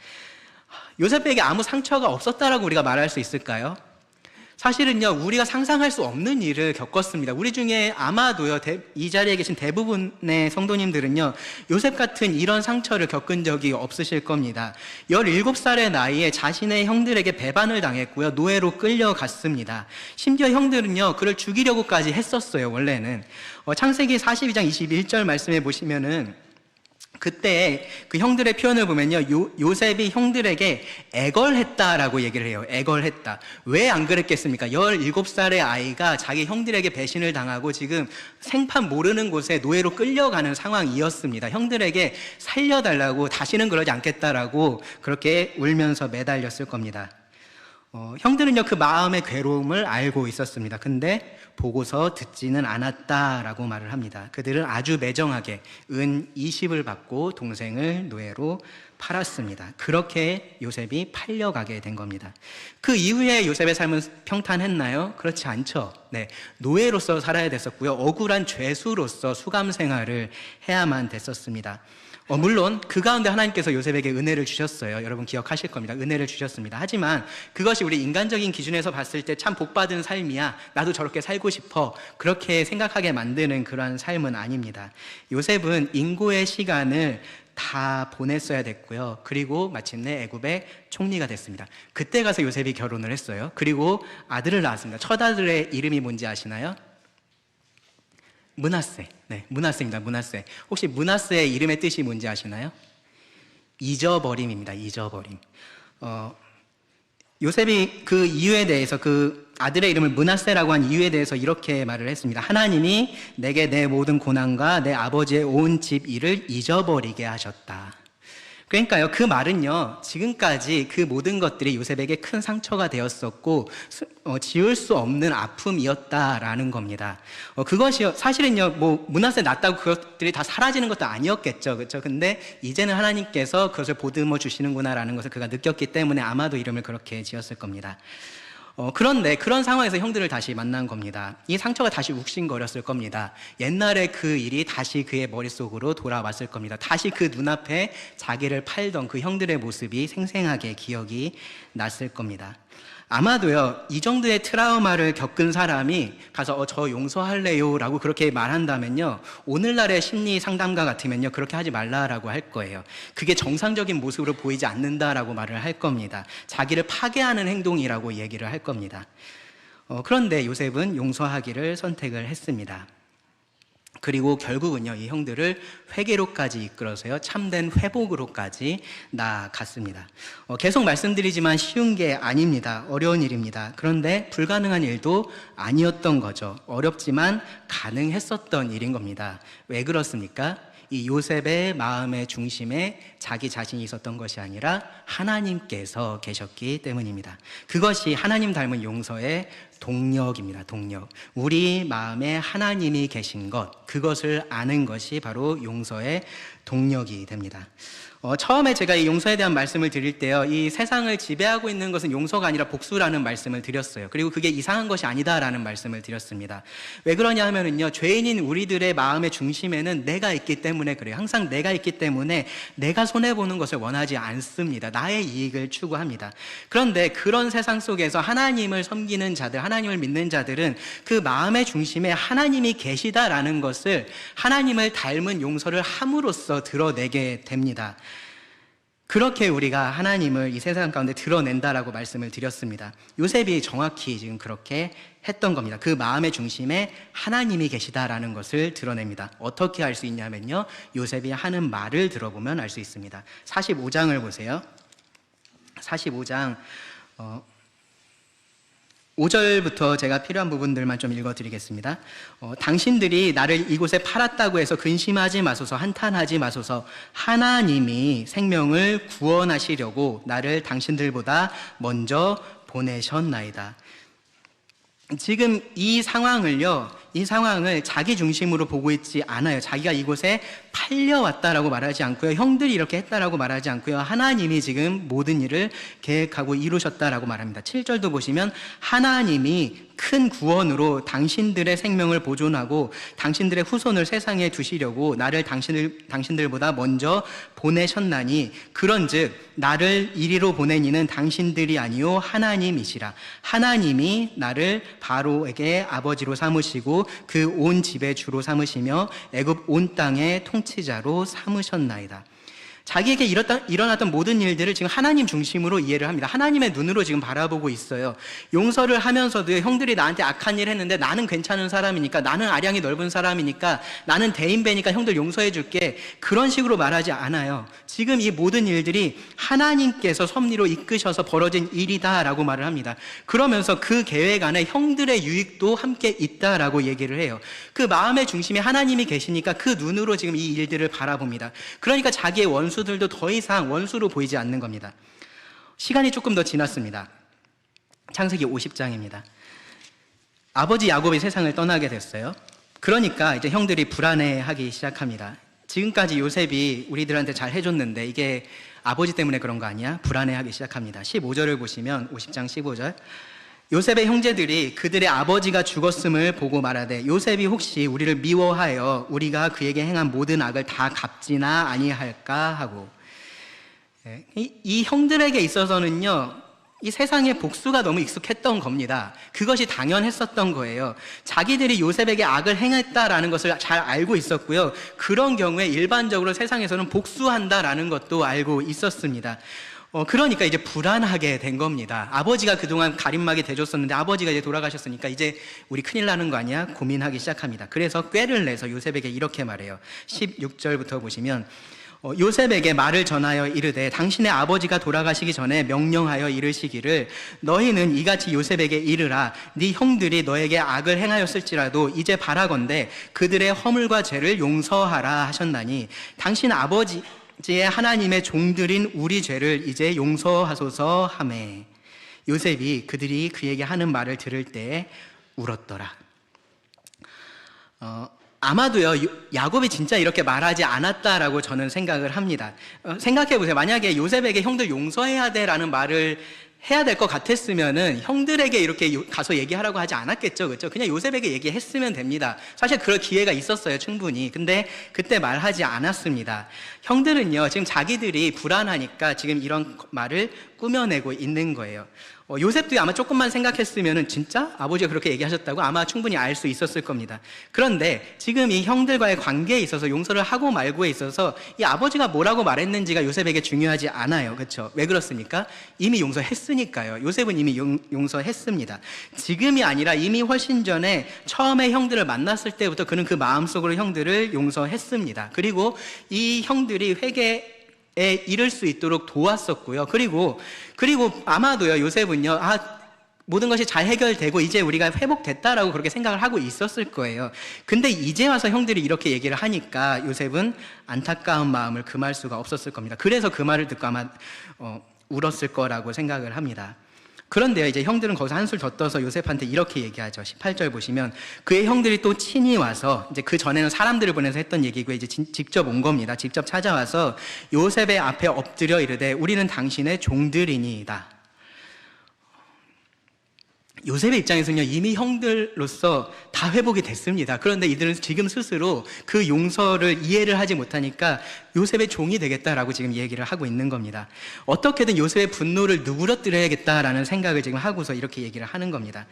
요셉에게 아무 상처가 없었다라고 우리가 말할 수 있을까요? 사실은요, 우리가 상상할 수 없는 일을 겪었습니다. 우리 중에 아마도요, 이 자리에 계신 대부분의 성도님들은요, 요셉 같은 이런 상처를 겪은 적이 없으실 겁니다. 17살의 나이에 자신의 형들에게 배반을 당했고요, 노예로 끌려갔습니다. 심지어 형들은요, 그를 죽이려고까지 했었어요. 원래는 창세기 42장 21절 말씀에 보시면은 그때 그 형들의 표현을 보면요, 요셉이 형들에게 애걸했다라고 얘기를 해요. 애걸했다. 왜 안 그랬겠습니까? 17살의 아이가 자기 형들에게 배신을 당하고 지금 생판 모르는 곳에 노예로 끌려가는 상황이었습니다. 형들에게 살려달라고, 다시는 그러지 않겠다라고 그렇게 울면서 매달렸을 겁니다. 형들은요, 그 마음의 괴로움을 알고 있었습니다. 근데 보고서 듣지는 않았다라고 말을 합니다. 그들은 아주 매정하게 은 20을 받고 동생을 노예로 팔았습니다. 그렇게 요셉이 팔려가게 된 겁니다. 그 이후에 요셉의 삶은 평탄했나요? 그렇지 않죠. 네, 노예로서 살아야 됐었고요, 억울한 죄수로서 수감 생활을 해야만 됐었습니다. 물론 그 가운데 하나님께서 요셉에게 은혜를 주셨어요. 여러분 기억하실 겁니다. 은혜를 주셨습니다. 하지만 그것이 우리 인간적인 기준에서 봤을 때 참 복받은 삶이야, 나도 저렇게 살고 싶어, 그렇게 생각하게 만드는 그러한 삶은 아닙니다. 요셉은 인고의 시간을 다 보냈어야 됐고요, 그리고 마침내 애굽의 총리가 됐습니다. 그때 가서 요셉이 결혼을 했어요. 그리고 아들을 낳았습니다. 첫 아들의 이름이 뭔지 아시나요? 므낫세. 네, 므낫세입니다. 므낫세. 혹시 므낫세의 이름의 뜻이 뭔지 아시나요? 잊어버림입니다. 잊어버림. 요셉이 그 이유에 대해서, 그 아들의 이름을 므낫세라고 한 이유에 대해서 이렇게 말을 했습니다. 하나님이 내게 내 모든 고난과 내 아버지의 온 집 일을 잊어버리게 하셨다. 그러니까요, 그 말은요, 지금까지 그 모든 것들이 요셉에게 큰 상처가 되었었고 지울 수 없는 아픔이었다라는 겁니다. 그것이 사실은요, 뭐 므낫세 낳았다고 그것들이 다 사라지는 것도 아니었겠죠, 그렇죠? 근데 이제는 하나님께서 그것을 보듬어 주시는구나라는 것을 그가 느꼈기 때문에 아마도 이름을 그렇게 지었을 겁니다. 그런데 그런 상황에서 형들을 다시 만난 겁니다. 이 상처가 다시 욱신거렸을 겁니다. 옛날에 그 일이 다시 그의 머릿속으로 돌아왔을 겁니다. 다시 그 눈앞에 자기를 팔던 그 형들의 모습이 생생하게 기억이 났을 겁니다. 아마도요, 이 정도의 트라우마를 겪은 사람이 가서 저 용서할래요 라고 그렇게 말한다면요, 오늘날의 심리 상담가 같으면요, 그렇게 하지 말라라고 할 거예요. 그게 정상적인 모습으로 보이지 않는다라고 말을 할 겁니다. 자기를 파괴하는 행동이라고 얘기를 할 겁니다. 그런데 요셉은 용서하기를 선택을 했습니다. 그리고 결국은요, 이 형들을 회개로까지 이끌어서요, 참된 회복으로까지 나아갔습니다. 계속 말씀드리지만 쉬운 게 아닙니다. 어려운 일입니다. 그런데 불가능한 일도 아니었던 거죠. 어렵지만 가능했었던 일인 겁니다. 왜 그렇습니까? 이 요셉의 마음의 중심에 자기 자신이 있었던 것이 아니라 하나님께서 계셨기 때문입니다. 그것이 하나님 닮은 용서의 동력입니다. 동력. 우리 마음에 하나님이 계신 것, 그것을 아는 것이 바로 용서의 동력이 됩니다. 처음에 제가 이 용서에 대한 말씀을 드릴 때요, 이 세상을 지배하고 있는 것은 용서가 아니라 복수라는 말씀을 드렸어요. 그리고 그게 이상한 것이 아니다라는 말씀을 드렸습니다. 왜 그러냐 하면은요, 죄인인 우리들의 마음의 중심에는 내가 있기 때문에 그래요. 항상 내가 있기 때문에 내가 손해보는 것을 원하지 않습니다. 나의 이익을 추구합니다. 그런데 그런 세상 속에서 하나님을 섬기는 자들, 하나님을 믿는 자들은 그 마음의 중심에 하나님이 계시다라는 것을 하나님을 닮은 용서를 함으로써 드러내게 됩니다. 그렇게 우리가 하나님을 이 세상 가운데 드러낸다라고 말씀을 드렸습니다. 요셉이 정확히 지금 그렇게 했던 겁니다. 그 마음의 중심에 하나님이 계시다라는 것을 드러냅니다. 어떻게 알 수 있냐면요, 요셉이 하는 말을 들어보면 알 수 있습니다. 45장을 보세요. 45장 5절부터 제가 필요한 부분들만 좀 읽어드리겠습니다. 당신들이 나를 이곳에 팔았다고 해서 근심하지 마소서, 한탄하지 마소서. 하나님이 생명을 구원하시려고 나를 당신들보다 먼저 보내셨나이다. 지금 이 상황을 자기 중심으로 보고 있지 않아요. 자기가 이곳에 팔려왔다라고 말하지 않고요, 형들이 이렇게 했다라고 말하지 않고요, 하나님이 지금 모든 일을 계획하고 이루셨다라고 말합니다. 7절도 보시면 하나님이 큰 구원으로 당신들의 생명을 보존하고 당신들의 후손을 세상에 두시려고 나를 당신들보다 먼저 보내셨나니, 그런즉 나를 이리로 보낸 이는 당신들이 아니요 하나님이시라. 하나님이 나를 바로에게 아버지로 삼으시고 그 온 집의 주로 삼으시며 애굽 온 땅의 통치자로 삼으셨나이다. 자기에게 일어났던 모든 일들을 지금 하나님 중심으로 이해를 합니다. 하나님의 눈으로 지금 바라보고 있어요. 용서를 하면서도 형들이 나한테 악한 일 했는데 나는 괜찮은 사람이니까, 나는 아량이 넓은 사람이니까, 나는 대인배니까 형들 용서해 줄게, 그런 식으로 말하지 않아요. 지금 이 모든 일들이 하나님께서 섭리로 이끄셔서 벌어진 일이다라고 말을 합니다. 그러면서 그 계획 안에 형들의 유익도 함께 있다라고 얘기를 해요. 그 마음의 중심에 하나님이 계시니까 그 눈으로 지금 이 일들을 바라봅니다. 그러니까 자기의 원수들도 더 이상 원수로 보이지 않는 겁니다. 시간이 조금 더 지났습니다. 창세기 50장입니다. 아버지 야곱이 세상을 떠나게 됐어요. 그러니까 이제 형들이 불안해하기 시작합니다. 지금까지 요셉이 우리들한테 잘 해줬는데 이게 아버지 때문에 그런 거 아니야? 불안해하기 시작합니다. 15절을 보시면, 50장 15절, 요셉의 형제들이 그들의 아버지가 죽었음을 보고 말하되 요셉이 혹시 우리를 미워하여 우리가 그에게 행한 모든 악을 다 갚지나 아니할까 하고, 이 형들에게 있어서는요, 이 세상의 복수가 너무 익숙했던 겁니다. 그것이 당연했었던 거예요. 자기들이 요셉에게 악을 행했다라는 것을 잘 알고 있었고요, 그런 경우에 일반적으로 세상에서는 복수한다라는 것도 알고 있었습니다. 그러니까 이제 불안하게 된 겁니다. 아버지가 그동안 가림막이 돼줬었는데 아버지가 이제 돌아가셨으니까 이제 우리 큰일 나는 거 아니야? 고민하기 시작합니다. 그래서 꾀를 내서 요셉에게 이렇게 말해요. 16절부터 보시면 요셉에게 말을 전하여 이르되 당신의 아버지가 돌아가시기 전에 명령하여 이르시기를 너희는 이같이 요셉에게 이르라 네 형들이 너에게 악을 행하였을지라도 이제 바라건대 그들의 허물과 죄를 용서하라 하셨나니 당신 아버지의 하나님의 종들인 우리 죄를 이제 용서하소서 하매 요셉이 그들이 그에게 하는 말을 들을 때 울었더라. 아마도요, 야곱이 진짜 이렇게 말하지 않았다라고 저는 생각을 합니다. 생각해 보세요. 만약에 요셉에게 형들 용서해야 돼라는 말을 해야 될 것 같았으면은 형들에게 이렇게 가서 얘기하라고 하지 않았겠죠. 그렇죠? 그냥 요셉에게 얘기했으면 됩니다. 사실 그럴 기회가 있었어요. 충분히. 근데 그때 말하지 않았습니다. 형들은요, 지금 자기들이 불안하니까 지금 이런 말을 꾸며내고 있는 거예요. 요셉도 아마 조금만 생각했으면은 진짜 아버지가 그렇게 얘기하셨다고 아마 충분히 알 수 있었을 겁니다. 그런데 지금 이 형들과의 관계에 있어서 용서를 하고 말고에 있어서 이 아버지가 뭐라고 말했는지가 요셉에게 중요하지 않아요. 그렇죠? 왜 그렇습니까? 이미 용서했으니까요. 요셉은 이미 용서했습니다. 지금이 아니라 이미 훨씬 전에 처음에 형들을 만났을 때부터 그는 그 마음속으로 형들을 용서했습니다. 그리고 이 형들이 회개에 이를 수 있도록 도왔었고요. 그리고 아마도요, 요셉은요, 모든 것이 잘 해결되고 이제 우리가 회복됐다라고 그렇게 생각을 하고 있었을 거예요. 근데 이제 와서 형들이 이렇게 얘기를 하니까 요셉은 안타까운 마음을 금할 수가 없었을 겁니다. 그래서 그 말을 듣고 아마 울었을 거라고 생각을 합니다. 그런데요, 이제 형들은 거기서 한술 더 떠서 요셉한테 이렇게 얘기하죠. 18절 보시면 그의 형들이 또 친히 와서, 이제 그 전에는 사람들을 보내서 했던 얘기고 이제 직접 온 겁니다. 직접 찾아와서 요셉의 앞에 엎드려 이르되 우리는 당신의 종들이니이다. 요셉의 입장에서는요, 이미 형들로서 다 회복이 됐습니다. 그런데 이들은 지금 스스로 그 용서를 이해를 하지 못하니까 요셉의 종이 되겠다라고 지금 얘기를 하고 있는 겁니다. 어떻게든 요셉의 분노를 누그러뜨려야겠다라는 생각을 지금 하고서 이렇게 얘기를 하는 겁니다.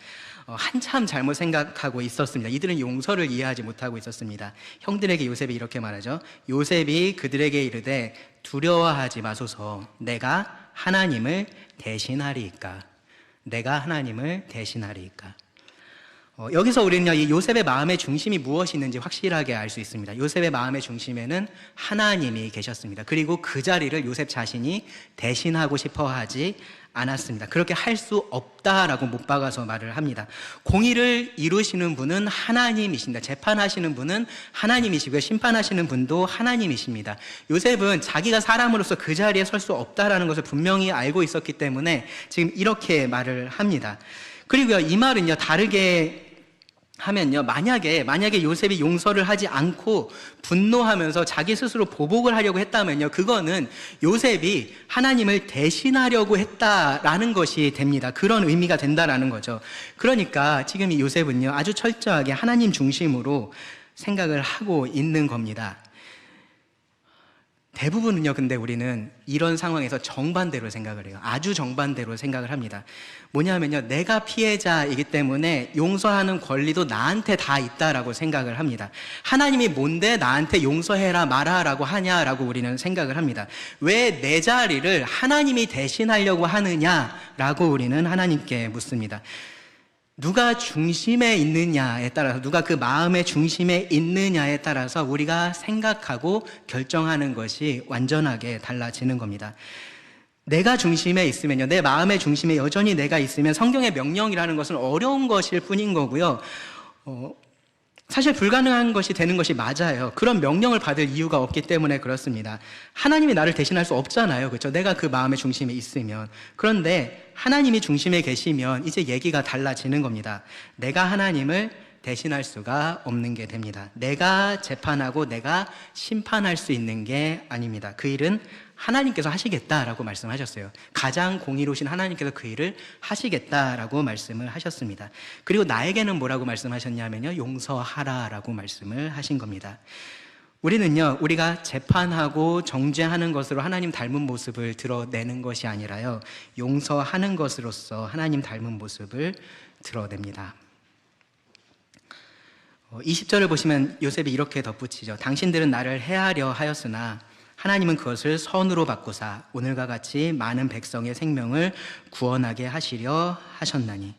한참 잘못 생각하고 있었습니다. 이들은 용서를 이해하지 못하고 있었습니다. 형들에게 요셉이 이렇게 말하죠. 요셉이 그들에게 이르되 두려워하지 마소서 내가 하나님을 대신하리이까. 내가 하나님을 대신하리이까. 여기서 우리는요, 이 요셉의 마음의 중심이 무엇이 있는지 확실하게 알 수 있습니다. 요셉의 마음의 중심에는 하나님이 계셨습니다. 그리고 그 자리를 요셉 자신이 대신하고 싶어 하지 않았습니다. 그렇게 할 수 없다라고 못 박아서 말을 합니다. 공의를 이루시는 분은 하나님이십니다. 재판하시는 분은 하나님이시고요. 심판하시는 분도 하나님이십니다. 요셉은 자기가 사람으로서 그 자리에 설 수 없다라는 것을 분명히 알고 있었기 때문에 지금 이렇게 말을 합니다. 그리고요, 이 말은요, 다르게 하면요, 만약에 요셉이 용서를 하지 않고 분노하면서 자기 스스로 보복을 하려고 했다면요, 그거는 요셉이 하나님을 대신하려고 했다라는 것이 됩니다. 그런 의미가 된다라는 거죠. 그러니까 지금 이 요셉은요, 아주 철저하게 하나님 중심으로 생각을 하고 있는 겁니다. 대부분은요, 근데 우리는 이런 상황에서 정반대로 생각을 해요. 아주 정반대로 생각을 합니다. 뭐냐면요, 내가 피해자이기 때문에 용서하는 권리도 나한테 다 있다라고 생각을 합니다. 하나님이 뭔데 나한테 용서해라 말아라고 하냐라고 우리는 생각을 합니다. 왜 내 자리를 하나님이 대신하려고 하느냐라고 우리는 하나님께 묻습니다. 누가 중심에 있느냐에 따라서, 누가 그 마음의 중심에 있느냐에 따라서 우리가 생각하고 결정하는 것이 완전하게 달라지는 겁니다. 내가 중심에 있으면요, 내 마음의 중심에 여전히 내가 있으면 성경의 명령이라는 것은 어려운 것일 뿐인 거고요, 사실 불가능한 것이 되는 것이 맞아요. 그런 명령을 받을 이유가 없기 때문에 그렇습니다. 하나님이 나를 대신할 수 없잖아요. 그렇죠? 내가 그 마음의 중심에 있으면. 그런데 하나님이 중심에 계시면 이제 얘기가 달라지는 겁니다. 내가 하나님을 대신할 수가 없는 게 됩니다. 내가 재판하고 내가 심판할 수 있는 게 아닙니다. 그 일은 하나님께서 하시겠다라고 말씀하셨어요. 가장 공의로우신 하나님께서 그 일을 하시겠다라고 말씀을 하셨습니다. 그리고 나에게는 뭐라고 말씀하셨냐면요, 용서하라라고 말씀을 하신 겁니다. 우리는요, 우리가 재판하고 정죄하는 것으로 하나님 닮은 모습을 드러내는 것이 아니라요, 용서하는 것으로서 하나님 닮은 모습을 드러냅니다. 20절을 보시면 요셉이 이렇게 덧붙이죠. 당신들은 나를 해하려 하였으나 하나님은 그것을 선으로 바꾸사 오늘과 같이 많은 백성의 생명을 구원하게 하시려 하셨나니.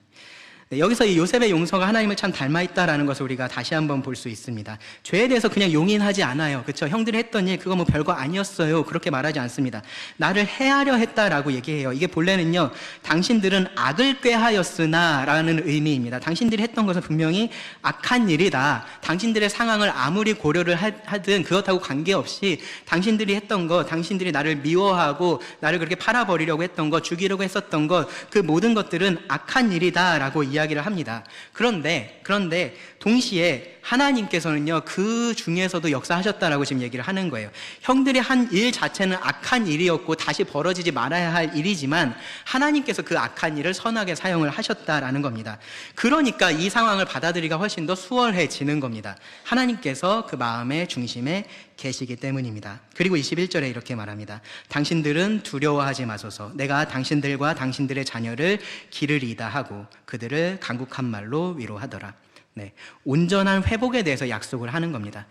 네, 여기서 이 요셉의 용서가 하나님을 참 닮아있다라는 것을 우리가 다시 한번 볼 수 있습니다. 죄에 대해서 그냥 용인하지 않아요. 그렇죠? 형들이 했던 일 그거 뭐 별거 아니었어요. 그렇게 말하지 않습니다. 나를 해하려 했다라고 얘기해요. 이게 본래는요, 당신들은 악을 꾀하였으나 라는 의미입니다. 당신들이 했던 것은 분명히 악한 일이다. 당신들의 상황을 아무리 고려를 하든 그것하고 관계없이 당신들이 했던 것, 당신들이 나를 미워하고 나를 그렇게 팔아버리려고 했던 것, 죽이려고 했었던 것, 그 모든 것들은 악한 일이다라고 이야기를 합니다. 그런데 동시에 하나님께서는요, 그 중에서도 역사하셨다라고 지금 얘기를 하는 거예요. 형들이 한 일 자체는 악한 일이었고 다시 벌어지지 말아야 할 일이지만 하나님께서 그 악한 일을 선하게 사용을 하셨다라는 겁니다. 그러니까 이 상황을 받아들이기가 훨씬 더 수월해지는 겁니다. 하나님께서 그 마음의 중심에 계시기 때문입니다. 그리고 21절에 이렇게 말합니다. 당신들은 두려워하지 마소서. 내가 당신들과 당신들의 자녀를 기르리이다 하고 그들을 간곡한 말로 위로하더라. 네, 온전한 회복에 대해서 약속을 하는 겁니다.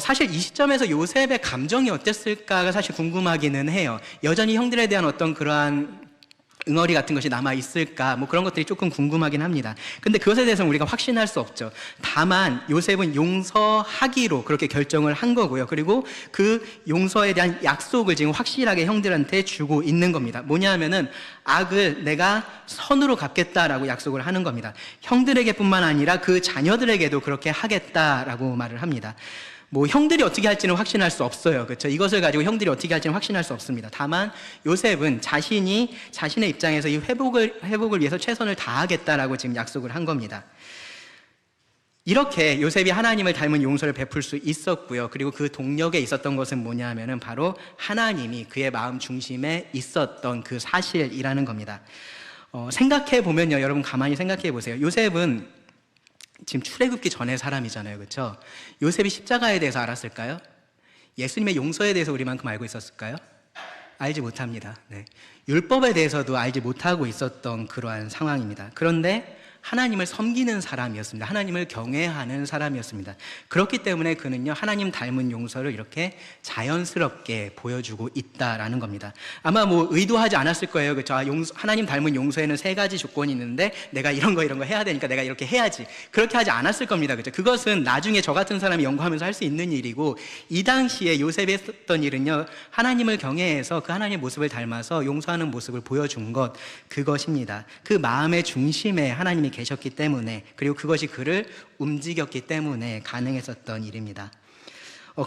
사실 이 시점에서 요셉의 감정이 어땠을까가 사실 궁금하기는 해요. 여전히 형들에 대한 어떤 그러한 응어리 같은 것이 남아있을까, 뭐 그런 것들이 조금 궁금하긴 합니다. 근데 그것에 대해서는 우리가 확신할 수 없죠. 다만 요셉은 용서하기로 그렇게 결정을 한 거고요. 그리고 그 용서에 대한 약속을 지금 확실하게 형들한테 주고 있는 겁니다. 뭐냐 하면은 악을 내가 선으로 갚겠다라고 약속을 하는 겁니다. 형들에게뿐만 아니라 그 자녀들에게도 그렇게 하겠다라고 말을 합니다. 뭐 형들이 어떻게 할지는 확신할 수 없어요. 그렇죠? 이것을 가지고 형들이 어떻게 할지는 확신할 수 없습니다. 다만 요셉은 자신의 입장에서 이 회복을 위해서 최선을 다하겠다라고 지금 약속을 한 겁니다. 이렇게 요셉이 하나님을 닮은 용서를 베풀 수 있었고요. 그리고 그 동력에 있었던 것은 뭐냐 하면은 바로 하나님이 그의 마음 중심에 있었던 그 사실이라는 겁니다. 생각해 보면요, 여러분 가만히 생각해 보세요. 요셉은 지금 출애굽기 전의 사람이잖아요. 그렇죠? 요셉이 십자가에 대해서 알았을까요? 예수님의 용서에 대해서 우리만큼 알고 있었을까요? 알지 못합니다. 네. 율법에 대해서도 알지 못하고 있었던 그러한 상황입니다. 그런데 하나님을 섬기는 사람이었습니다. 하나님을 경외하는 사람이었습니다. 그렇기 때문에 그는요, 하나님 닮은 용서를 이렇게 자연스럽게 보여주고 있다라는 겁니다. 아마 뭐 의도하지 않았을 거예요. 그렇죠? 하나님 닮은 용서에는 3가지 조건이 있는데 내가 이런 거 해야 되니까 내가 이렇게 해야지. 그렇게 하지 않았을 겁니다. 그렇죠? 그것은 나중에 저 같은 사람이 연구하면서 할 수 있는 일이고, 이 당시에 요셉이 했던 일은요, 하나님을 경외해서 그 하나님의 모습을 닮아서 용서하는 모습을 보여준 것, 그것입니다. 그 마음의 중심에 하나님이 계셨기 때문에, 그리고 그것이 그를 움직였기 때문에 가능했었던 일입니다.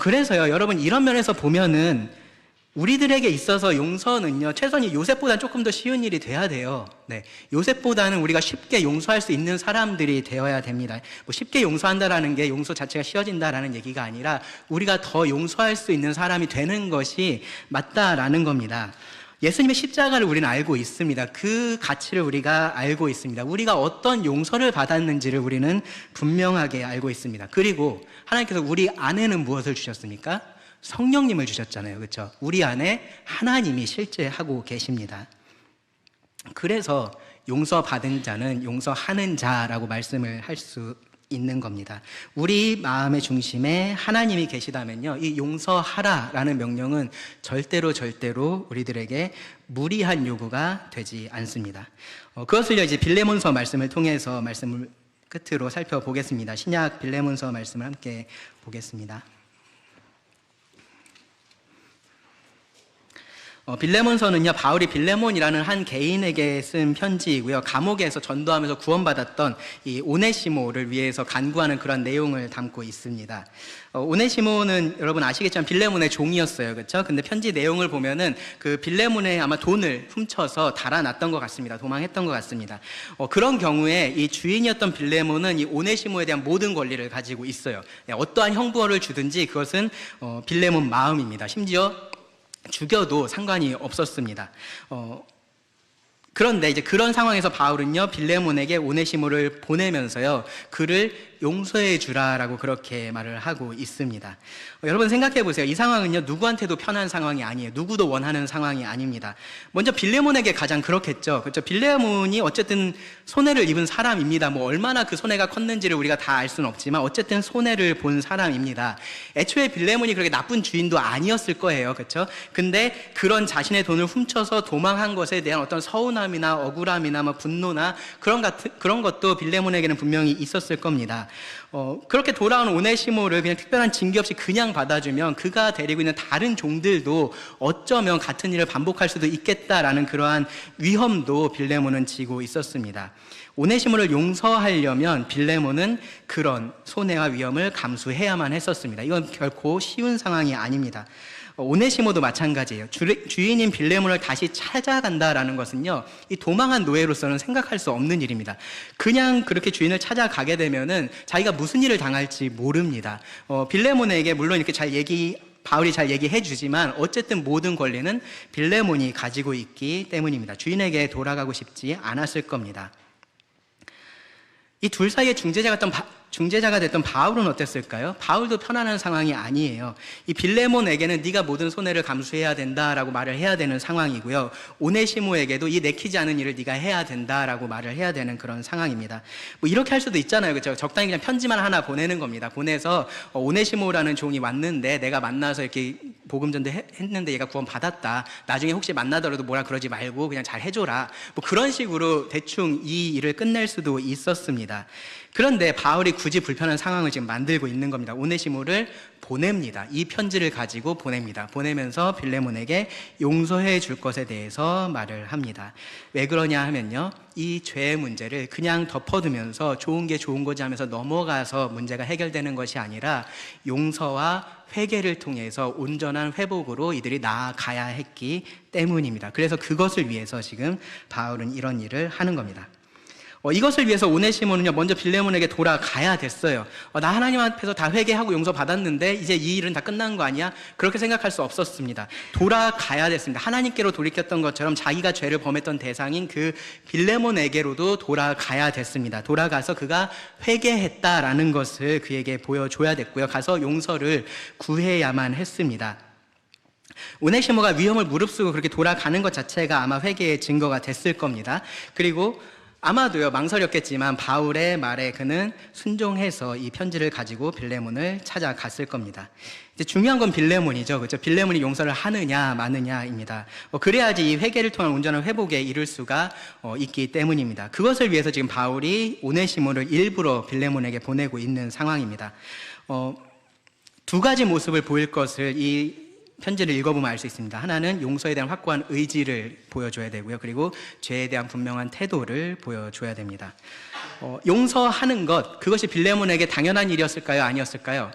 그래서요, 여러분, 이런 면에서 보면은 우리들에게 있어서 용서는요, 최소한 요셉보다는 조금 더 쉬운 일이 돼야 돼요. 네, 요셉보다는 우리가 쉽게 용서할 수 있는 사람들이 되어야 됩니다. 뭐 쉽게 용서한다라는 게 용서 자체가 쉬워진다라는 얘기가 아니라 우리가 더 용서할 수 있는 사람이 되는 것이 맞다라는 겁니다. 예수님의 십자가를 우리는 알고 있습니다. 그 가치를 우리가 알고 있습니다. 우리가 어떤 용서를 받았는지를 우리는 분명하게 알고 있습니다. 그리고 하나님께서 우리 안에는 무엇을 주셨습니까? 성령님을 주셨잖아요. 그렇죠? 우리 안에 하나님이 실제 하고 계십니다. 그래서 용서받은 자는 용서하는 자라고 말씀을 할 수 있는 겁니다. 우리 마음의 중심에 하나님이 계시다면요, 이 용서하라라는 명령은 절대로 우리들에게 무리한 요구가 되지 않습니다. 그것을 이제 빌레몬서 말씀을 통해서 말씀을 끝으로 살펴보겠습니다. 신약 빌레몬서 말씀을 함께 보겠습니다. 빌레몬서는요, 바울이 빌레몬이라는 한 개인에게 쓴 편지이고요, 감옥에서 전도하면서 구원받았던 이 오네시모를 위해서 간구하는 그런 내용을 담고 있습니다. 오네시모는 여러분 아시겠지만 빌레몬의 종이었어요. 그렇죠? 근데 편지 내용을 보면은 그 빌레몬의 아마 돈을 훔쳐서 달아났던 것 같습니다. 도망했던 것 같습니다. 그런 경우에 이 주인이었던 빌레몬은 이 오네시모에 대한 모든 권리를 가지고 있어요. 어떠한 형벌을 주든지 그것은 빌레몬 마음입니다. 심지어 죽여도 상관이 없었습니다. 그런데 이제 그런 상황에서 바울은요, 빌레몬에게 오네시모를 보내면서요, 그를 용서해 주라라고 그렇게 말을 하고 있습니다. 여러분 생각해 보세요. 이 상황은요, 누구한테도 편한 상황이 아니에요. 누구도 원하는 상황이 아닙니다. 먼저 빌레몬에게 가장 그렇겠죠. 그렇죠? 빌레몬이 어쨌든 손해를 입은 사람입니다. 뭐 얼마나 그 손해가 컸는지를 우리가 다 알 수는 없지만 어쨌든 손해를 본 사람입니다. 애초에 빌레몬이 그렇게 나쁜 주인도 아니었을 거예요. 그렇죠? 근데 그런 자신의 돈을 훔쳐서 도망한 것에 대한 어떤 서운함 서운함이나 억울함이나 뭐 분노나 그런 것도 빌레몬에게는 분명히 있었을 겁니다. 그렇게 돌아온 오네시모를 그냥 특별한 징계 없이 그냥 받아주면 그가 데리고 있는 다른 종들도 어쩌면 같은 일을 반복할 수도 있겠다라는 그러한 위험도 빌레몬은 지고 있었습니다. 오네시모를 용서하려면 빌레몬은 그런 손해와 위험을 감수해야만 했었습니다. 이건 결코 쉬운 상황이 아닙니다. 오네시모도 마찬가지예요. 주인인 빌레몬을 다시 찾아간다라는 것은요, 이 도망한 노예로서는 생각할 수 없는 일입니다. 그냥 그렇게 주인을 찾아가게 되면은 자기가 무슨 일을 당할지 모릅니다. 빌레몬에게 물론 이렇게 바울이 잘 얘기해 주지만 어쨌든 모든 권리는 빌레몬이 가지고 있기 때문입니다. 주인에게 돌아가고 싶지 않았을 겁니다. 이 둘 사이에 중재자가 됐던 바울은 어땠을까요? 바울도 편안한 상황이 아니에요. 이 빌레몬에게는 네가 모든 손해를 감수해야 된다라고 말을 해야 되는 상황이고요. 오네시모에게도 이 내키지 않은 일을 네가 해야 된다라고 말을 해야 되는 그런 상황입니다. 뭐 이렇게 할 수도 있잖아요. 그렇죠? 적당히 그냥 편지만 하나 보내는 겁니다. 보내서 오네시모라는 종이 왔는데 내가 만나서 이렇게 복음 전도했는데 얘가 구원 받았다. 나중에 혹시 만나더라도 뭐라 그러지 말고 그냥 잘 해줘라. 뭐 그런 식으로 대충 이 일을 끝낼 수도 있었습니다. 그런데 바울이 굳이 불편한 상황을 지금 만들고 있는 겁니다. 오네시모를 보냅니다. 이 편지를 가지고 보냅니다. 보내면서 빌레몬에게 용서해 줄 것에 대해서 말을 합니다. 왜 그러냐 하면요, 이 죄의 문제를 그냥 덮어두면서 좋은 게 좋은 거지 하면서 넘어가서 문제가 해결되는 것이 아니라 용서와 회개를 통해서 온전한 회복으로 이들이 나아가야 했기 때문입니다. 그래서 그것을 위해서 지금 바울은 이런 일을 하는 겁니다. 이것을 위해서 오네시모는요, 먼저 빌레몬에게 돌아가야 됐어요. 나 하나님 앞에서 다 회개하고 용서받았는데 이제 이 일은 다 끝난 거 아니야? 그렇게 생각할 수 없었습니다. 돌아가야 됐습니다. 하나님께로 돌이켰던 것처럼 자기가 죄를 범했던 대상인 그 빌레몬에게로도 돌아가야 됐습니다. 돌아가서 그가 회개했다라는 것을 그에게 보여줘야 됐고요. 가서 용서를 구해야만 했습니다. 오네시모가 위험을 무릅쓰고 그렇게 돌아가는 것 자체가 아마 회개의 증거가 됐을 겁니다. 그리고 아마도요, 망설였겠지만 바울의 말에 그는 순종해서 이 편지를 가지고 빌레몬을 찾아갔을 겁니다. 이제 중요한 건 빌레몬이죠. 그렇죠? 빌레몬이 용서를 하느냐 마느냐입니다. 그래야지 이 회개를 통한 온전한 회복에 이를 수가 있기 때문입니다. 그것을 위해서 지금 바울이 오네시모를 일부러 빌레몬에게 보내고 있는 상황입니다. 두 가지 모습을 보일 것을 이 편지를 읽어보면 알 수 있습니다. 하나는 용서에 대한 확고한 의지를 보여줘야 되고요. 그리고 죄에 대한 분명한 태도를 보여줘야 됩니다. 용서하는 것, 그것이 빌레몬에게 당연한 일이었을까요? 아니었을까요?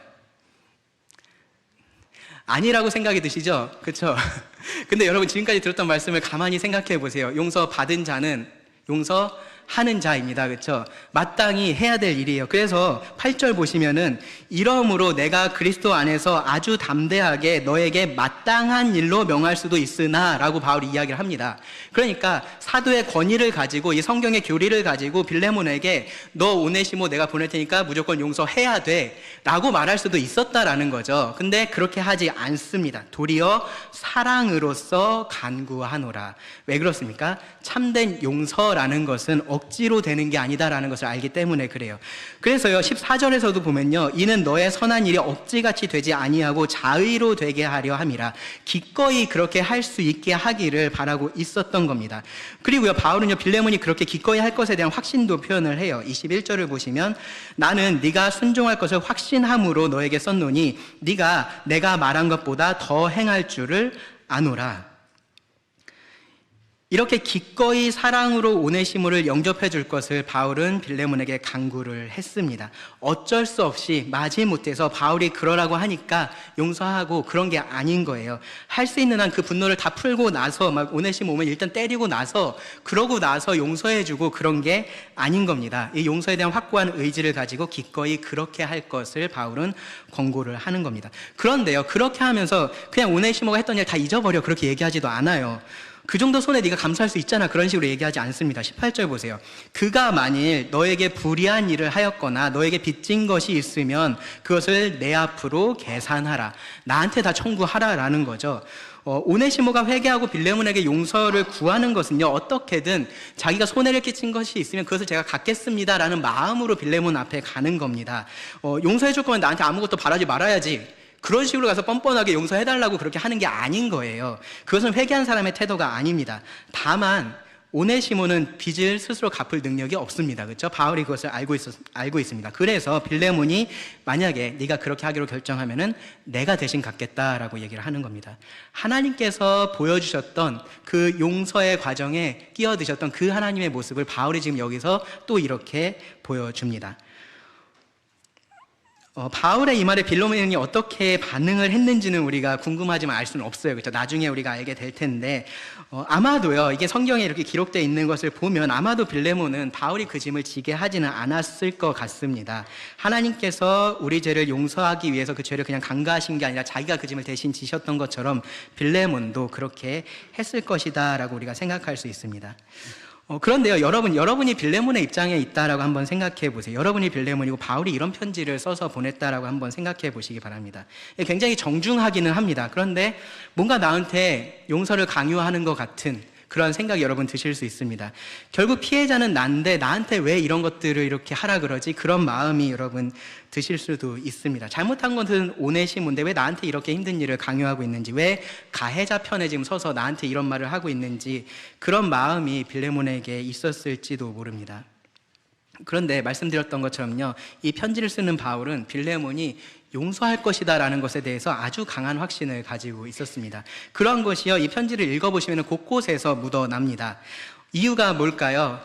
아니라고 생각이 드시죠? 그렇죠? 근데 여러분 지금까지 들었던 말씀을 가만히 생각해 보세요. 용서받은 자는 용서하는 자입니다. 그렇죠? 마땅히 해야 될 일이에요. 그래서 8절 보시면은 이러므로 내가 그리스도 안에서 아주 담대하게 너에게 마땅한 일로 명할 수도 있으나 라고 바울이 이야기를 합니다. 그러니까 사도의 권위를 가지고 이 성경의 교리를 가지고 빌레몬에게 너 오네시모 내가 보낼 테니까 무조건 용서해야 돼 라고 말할 수도 있었다라는 거죠. 근데 그렇게 하지 않습니다. 도리어 사랑으로서 간구하노라. 왜 그렇습니까? 참된 용서라는 것은 억지로 되는 게 아니다라는 것을 알기 때문에 그래요. 그래서요, 14절에서도 보면요, 이는 너의 선한 일이 억지같이 되지 아니하고 자의로 되게 하려 함이라. 기꺼이 그렇게 할 수 있게 하기를 바라고 있었던 겁니다. 그리고요, 바울은요, 빌레몬이 그렇게 기꺼이 할 것에 대한 확신도 표현을 해요. 21절을 보시면 나는 네가 순종할 것을 확신함으로 너에게 썼노니 네가 내가 말한 것보다 더 행할 줄을 아노라. 이렇게 기꺼이 사랑으로 오네시모를 영접해 줄 것을 바울은 빌레몬에게 간구를 했습니다. 어쩔 수 없이 마지못해서 바울이 그러라고 하니까 용서하고 그런 게 아닌 거예요. 할 수 있는 한 그 분노를 다 풀고 나서 막 오네시모 오면 일단 때리고 나서 그러고 나서 용서해 주고 그런 게 아닌 겁니다. 이 용서에 대한 확고한 의지를 가지고 기꺼이 그렇게 할 것을 바울은 권고를 하는 겁니다. 그런데요, 그렇게 하면서 그냥 오네시모가 했던 일 다 잊어버려 그렇게 얘기하지도 않아요. 그 정도 손해 네가 감수할 수 있잖아 그런 식으로 얘기하지 않습니다. 18절 보세요. 그가 만일 너에게 불의한 일을 하였거나 너에게 빚진 것이 있으면 그것을 내 앞으로 계산하라. 나한테 다 청구하라라는 거죠. 오네시모가 회개하고 빌레몬에게 용서를 구하는 것은요, 어떻게든 자기가 손해를 끼친 것이 있으면 그것을 제가 갚겠습니다라는 마음으로 빌레몬 앞에 가는 겁니다. 용서해 줄 거면 나한테 아무것도 바라지 말아야지. 그런 식으로 가서 뻔뻔하게 용서해달라고 그렇게 하는 게 아닌 거예요. 그것은 회개한 사람의 태도가 아닙니다. 다만 오네시모는 빚을 스스로 갚을 능력이 없습니다. 그렇죠? 바울이 그것을 알고 있습니다. 그래서 빌레몬이 만약에 네가 그렇게 하기로 결정하면은 내가 대신 갚겠다라고 얘기를 하는 겁니다. 하나님께서 보여주셨던 그 용서의 과정에 끼어드셨던 그 하나님의 모습을 바울이 지금 여기서 또 이렇게 보여줍니다. 바울의 이 말에 빌레몬이 어떻게 반응을 했는지는 우리가 궁금하지만 알 수는 없어요. 그렇죠? 나중에 우리가 알게 될 텐데 아마도요, 이게 성경에 이렇게 기록되어 있는 것을 보면 아마도 빌레몬은 바울이 그 짐을 지게 하지는 않았을 것 같습니다. 하나님께서 우리 죄를 용서하기 위해서 그 죄를 그냥 간과하신 게 아니라 자기가 그 짐을 대신 지셨던 것처럼 빌레몬도 그렇게 했을 것이다 라고 우리가 생각할 수 있습니다. 그런데요, 여러분이 빌레몬의 입장에 있다라고 한번 생각해 보세요. 여러분이 빌레몬이고 바울이 이런 편지를 써서 보냈다라고 한번 생각해 보시기 바랍니다. 굉장히 정중하기는 합니다. 그런데 뭔가 나한테 용서를 강요하는 것 같은 그런 생각이 여러분 드실 수 있습니다. 결국 피해자는 난데 나한테 왜 이런 것들을 이렇게 하라 그러지? 그런 마음이 여러분 드실 수도 있습니다. 잘못한 것은 오네시모인데 왜 나한테 이렇게 힘든 일을 강요하고 있는지, 왜 가해자 편에 지금 서서 나한테 이런 말을 하고 있는지, 그런 마음이 빌레몬에게 있었을지도 모릅니다. 그런데 말씀드렸던 것처럼요, 이 편지를 쓰는 바울은 빌레몬이 용서할 것이다 라는 것에 대해서 아주 강한 확신을 가지고 있었습니다. 그런 것이요, 이 편지를 읽어보시면 곳곳에서 묻어납니다. 이유가 뭘까요?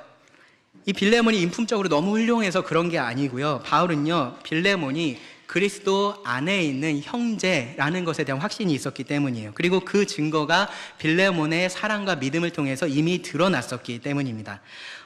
이 빌레몬이 인품적으로 너무 훌륭해서 그런 게 아니고요, 바울은요, 빌레몬이 그리스도 안에 있는 형제라는 것에 대한 확신이 있었기 때문이에요. 그리고 그 증거가 빌레몬의 사랑과 믿음을 통해서 이미 드러났었기 때문입니다.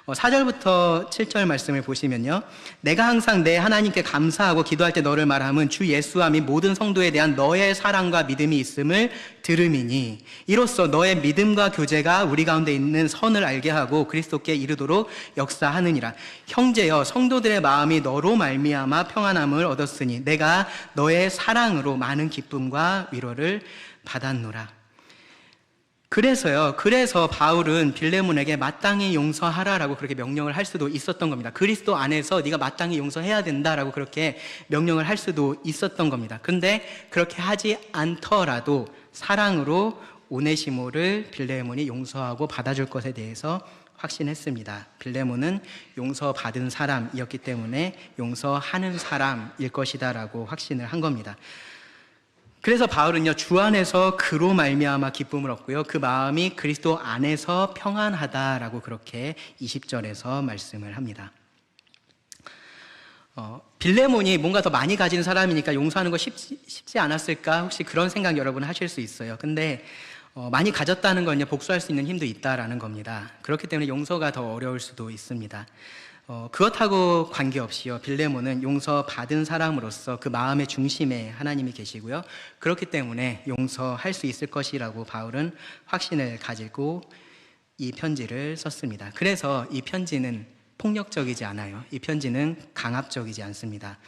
4절부터 7절 말씀을 보시면요, 내가 항상 내 하나님께 감사하고 기도할 때 너를 말함은 주 예수와 및 모든 성도에 대한 너의 사랑과 믿음이 있음을 들음이니 이로써 너의 믿음과 교제가 우리 가운데 있는 선을 알게 하고 그리스도께 이르도록 역사하느니라. 형제여, 성도들의 마음이 너로 말미암아 평안함을 얻었으니 내가 너의 사랑으로 많은 기쁨과 위로를 받았노라. 그래서 바울은 빌레몬에게 마땅히 용서하라라고 그렇게 명령을 할 수도 있었던 겁니다. 그리스도 안에서 네가 마땅히 용서해야 된다라고 그렇게 명령을 할 수도 있었던 겁니다. 근데 그렇게 하지 않더라도 사랑으로 오네시모를 빌레몬이 용서하고 받아줄 것에 대해서 확신했습니다. 빌레몬은 용서받은 사람이었기 때문에 용서하는 사람일 것이다라고 확신을 한 겁니다. 그래서 바울은요, 주 안에서 그로 말미암아 기쁨을 얻고요, 그 마음이 그리스도 안에서 평안하다라고 그렇게 20절에서 말씀을 합니다. 빌레몬이 뭔가 더 많이 가진 사람이니까 용서하는 거 쉽지 않았을까? 혹시 그런 생각 여러분 하실 수 있어요. 근데 많이 가졌다는 건요, 복수할 수 있는 힘도 있다라는 겁니다. 그렇기 때문에 용서가 더 어려울 수도 있습니다. 그것하고 관계없이요, 빌레몬은 용서받은 사람으로서 그 마음의 중심에 하나님이 계시고요, 그렇기 때문에 용서할 수 있을 것이라고 바울은 확신을 가지고 이 편지를 썼습니다. 그래서 이 편지는 폭력적이지 않아요. 이 편지는 강압적이지 않습니다.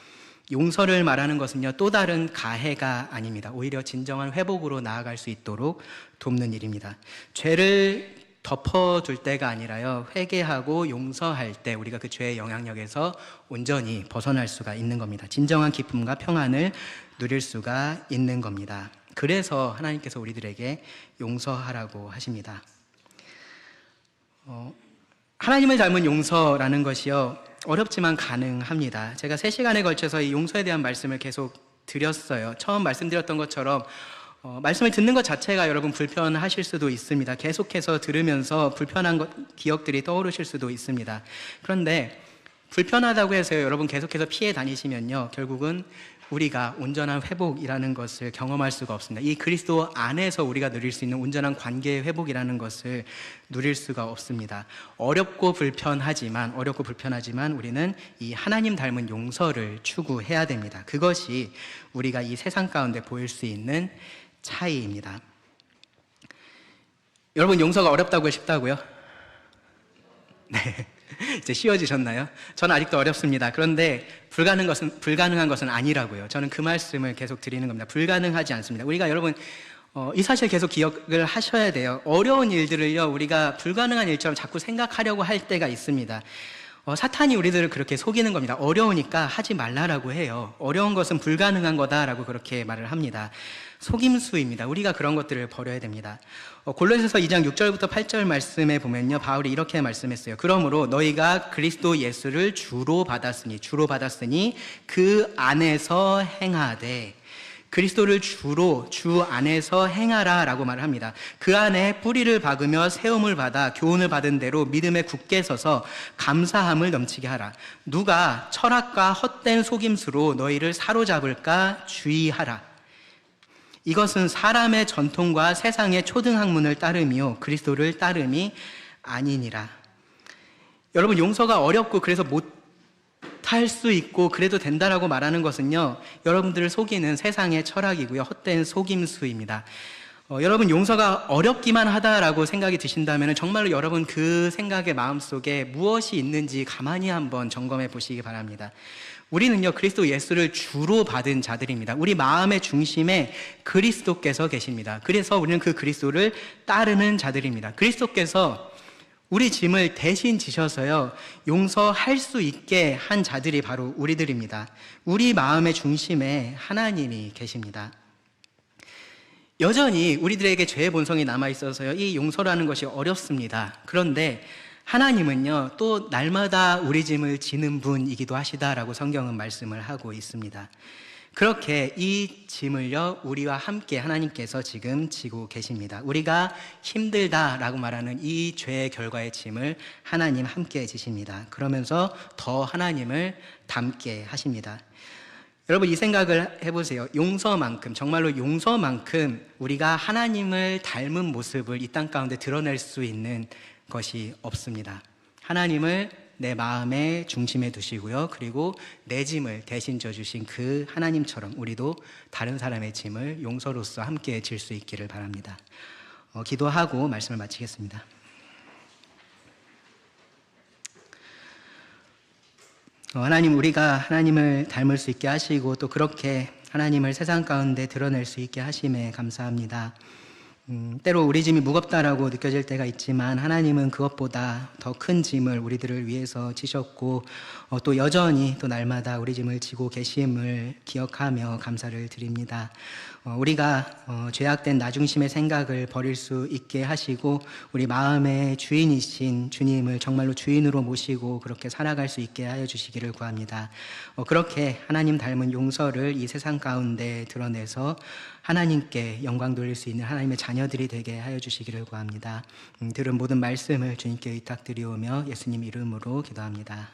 용서를 말하는 것은요, 또 다른 가해가 아닙니다. 오히려 진정한 회복으로 나아갈 수 있도록 돕는 일입니다. 죄를 덮어둘 때가 아니라요, 회개하고 용서할 때 우리가 그 죄의 영향력에서 온전히 벗어날 수가 있는 겁니다. 진정한 기쁨과 평안을 누릴 수가 있는 겁니다. 그래서 하나님께서 우리들에게 용서하라고 하십니다. 하나님을 닮은 용서라는 것이요, 어렵지만 가능합니다. 제가 3시간에 걸쳐서 이 용서에 대한 말씀을 계속 드렸어요. 처음 말씀드렸던 것처럼 말씀을 듣는 것 자체가 여러분 불편하실 수도 있습니다. 계속해서 들으면서 불편한 기억들이 떠오르실 수도 있습니다. 그런데 불편하다고 해서 여러분 계속해서 피해 다니시면요, 결국은 우리가 온전한 회복이라는 것을 경험할 수가 없습니다. 이 그리스도 안에서 우리가 누릴 수 있는 온전한 관계의 회복이라는 것을 누릴 수가 없습니다. 어렵고 불편하지만 우리는 이 하나님 닮은 용서를 추구해야 됩니다. 그것이 우리가 이 세상 가운데 보일 수 있는 차이입니다. 여러분, 용서가 어렵다고요, 쉽다고요? 네, 이제 쉬워지셨나요? 저는 아직도 어렵습니다. 그런데 불가능한 것은 아니라고요. 저는 그 말씀을 계속 드리는 겁니다. 불가능하지 않습니다. 우리가 여러분 이 사실 계속 기억을 하셔야 돼요. 어려운 일들을요, 우리가 불가능한 일처럼 자꾸 생각하려고 할 때가 있습니다. 사탄이 우리들을 그렇게 속이는 겁니다. 어려우니까 하지 말라라고 해요. 어려운 것은 불가능한 거다라고 그렇게 말을 합니다. 속임수입니다. 우리가 그런 것들을 버려야 됩니다. 골로새서 2장 6절부터 8절 말씀에 보면요, 바울이 이렇게 말씀했어요. 그러므로 너희가 그리스도 예수를 주로 받았으니 그 안에서 행하되, 그리스도를 주로 주 안에서 행하라 라고 말을 합니다. 그 안에 뿌리를 박으며 세움을 받아 교훈을 받은 대로 믿음에 굳게 서서 감사함을 넘치게 하라. 누가 철학과 헛된 속임수로 너희를 사로잡을까 주의하라. 이것은 사람의 전통과 세상의 초등학문을 따름이요 그리스도를 따름이 아니니라. 여러분, 용서가 어렵고 그래서 못할 수 있고 그래도 된다라고 말하는 것은요, 여러분들을 속이는 세상의 철학이고요, 헛된 속임수입니다. 여러분, 용서가 어렵기만 하다라고 생각이 드신다면 정말로 여러분 그 생각의 마음속에 무엇이 있는지 가만히 한번 점검해 보시기 바랍니다. 우리는요, 그리스도 예수를 주로 받은 자들입니다. 우리 마음의 중심에 그리스도께서 계십니다. 그래서 우리는 그 그리스도를 따르는 자들입니다. 그리스도께서 우리 짐을 대신 지셔서요, 용서할 수 있게 한 자들이 바로 우리들입니다. 우리 마음의 중심에 하나님이 계십니다. 여전히 우리들에게 죄의 본성이 남아있어서요, 이 용서라는 것이 어렵습니다. 그런데 하나님은요, 또 날마다 우리 짐을 지는 분이기도 하시다라고 성경은 말씀을 하고 있습니다. 그렇게 이 짐을요, 우리와 함께 하나님께서 지금 지고 계십니다. 우리가 힘들다라고 말하는 이 죄의 결과의 짐을 하나님 함께 지십니다. 그러면서 더 하나님을 닮게 하십니다. 여러분, 이 생각을 해보세요. 용서만큼, 정말로 용서만큼 우리가 하나님을 닮은 모습을 이 땅 가운데 드러낼 수 있는 것이 없습니다. 하나님을 내 마음의 중심에 두시고요, 그리고 내 짐을 대신 져주신 그 하나님처럼 우리도 다른 사람의 짐을 용서로서 함께 질 수 있기를 바랍니다. 기도하고 말씀을 마치겠습니다. 하나님, 우리가 하나님을 닮을 수 있게 하시고 또 그렇게 하나님을 세상 가운데 드러낼 수 있게 하심에 감사합니다. 때로 우리 짐이 무겁다라고 느껴질 때가 있지만 하나님은 그것보다 더 큰 짐을 우리들을 위해서 지셨고 또 여전히 또 날마다 우리 짐을 지고 계심을 기억하며 감사를 드립니다. 우리가 죄악된 나 중심의 생각을 버릴 수 있게 하시고 우리 마음의 주인이신 주님을 정말로 주인으로 모시고 그렇게 살아갈 수 있게 하여 주시기를 구합니다. 그렇게 하나님 닮은 용서를 이 세상 가운데 드러내서 하나님께 영광 돌릴 수 있는 하나님의 자녀들이 되게 하여 주시기를 구합니다. 들은 모든 말씀을 주님께 의탁드리오며 예수님 이름으로 기도합니다.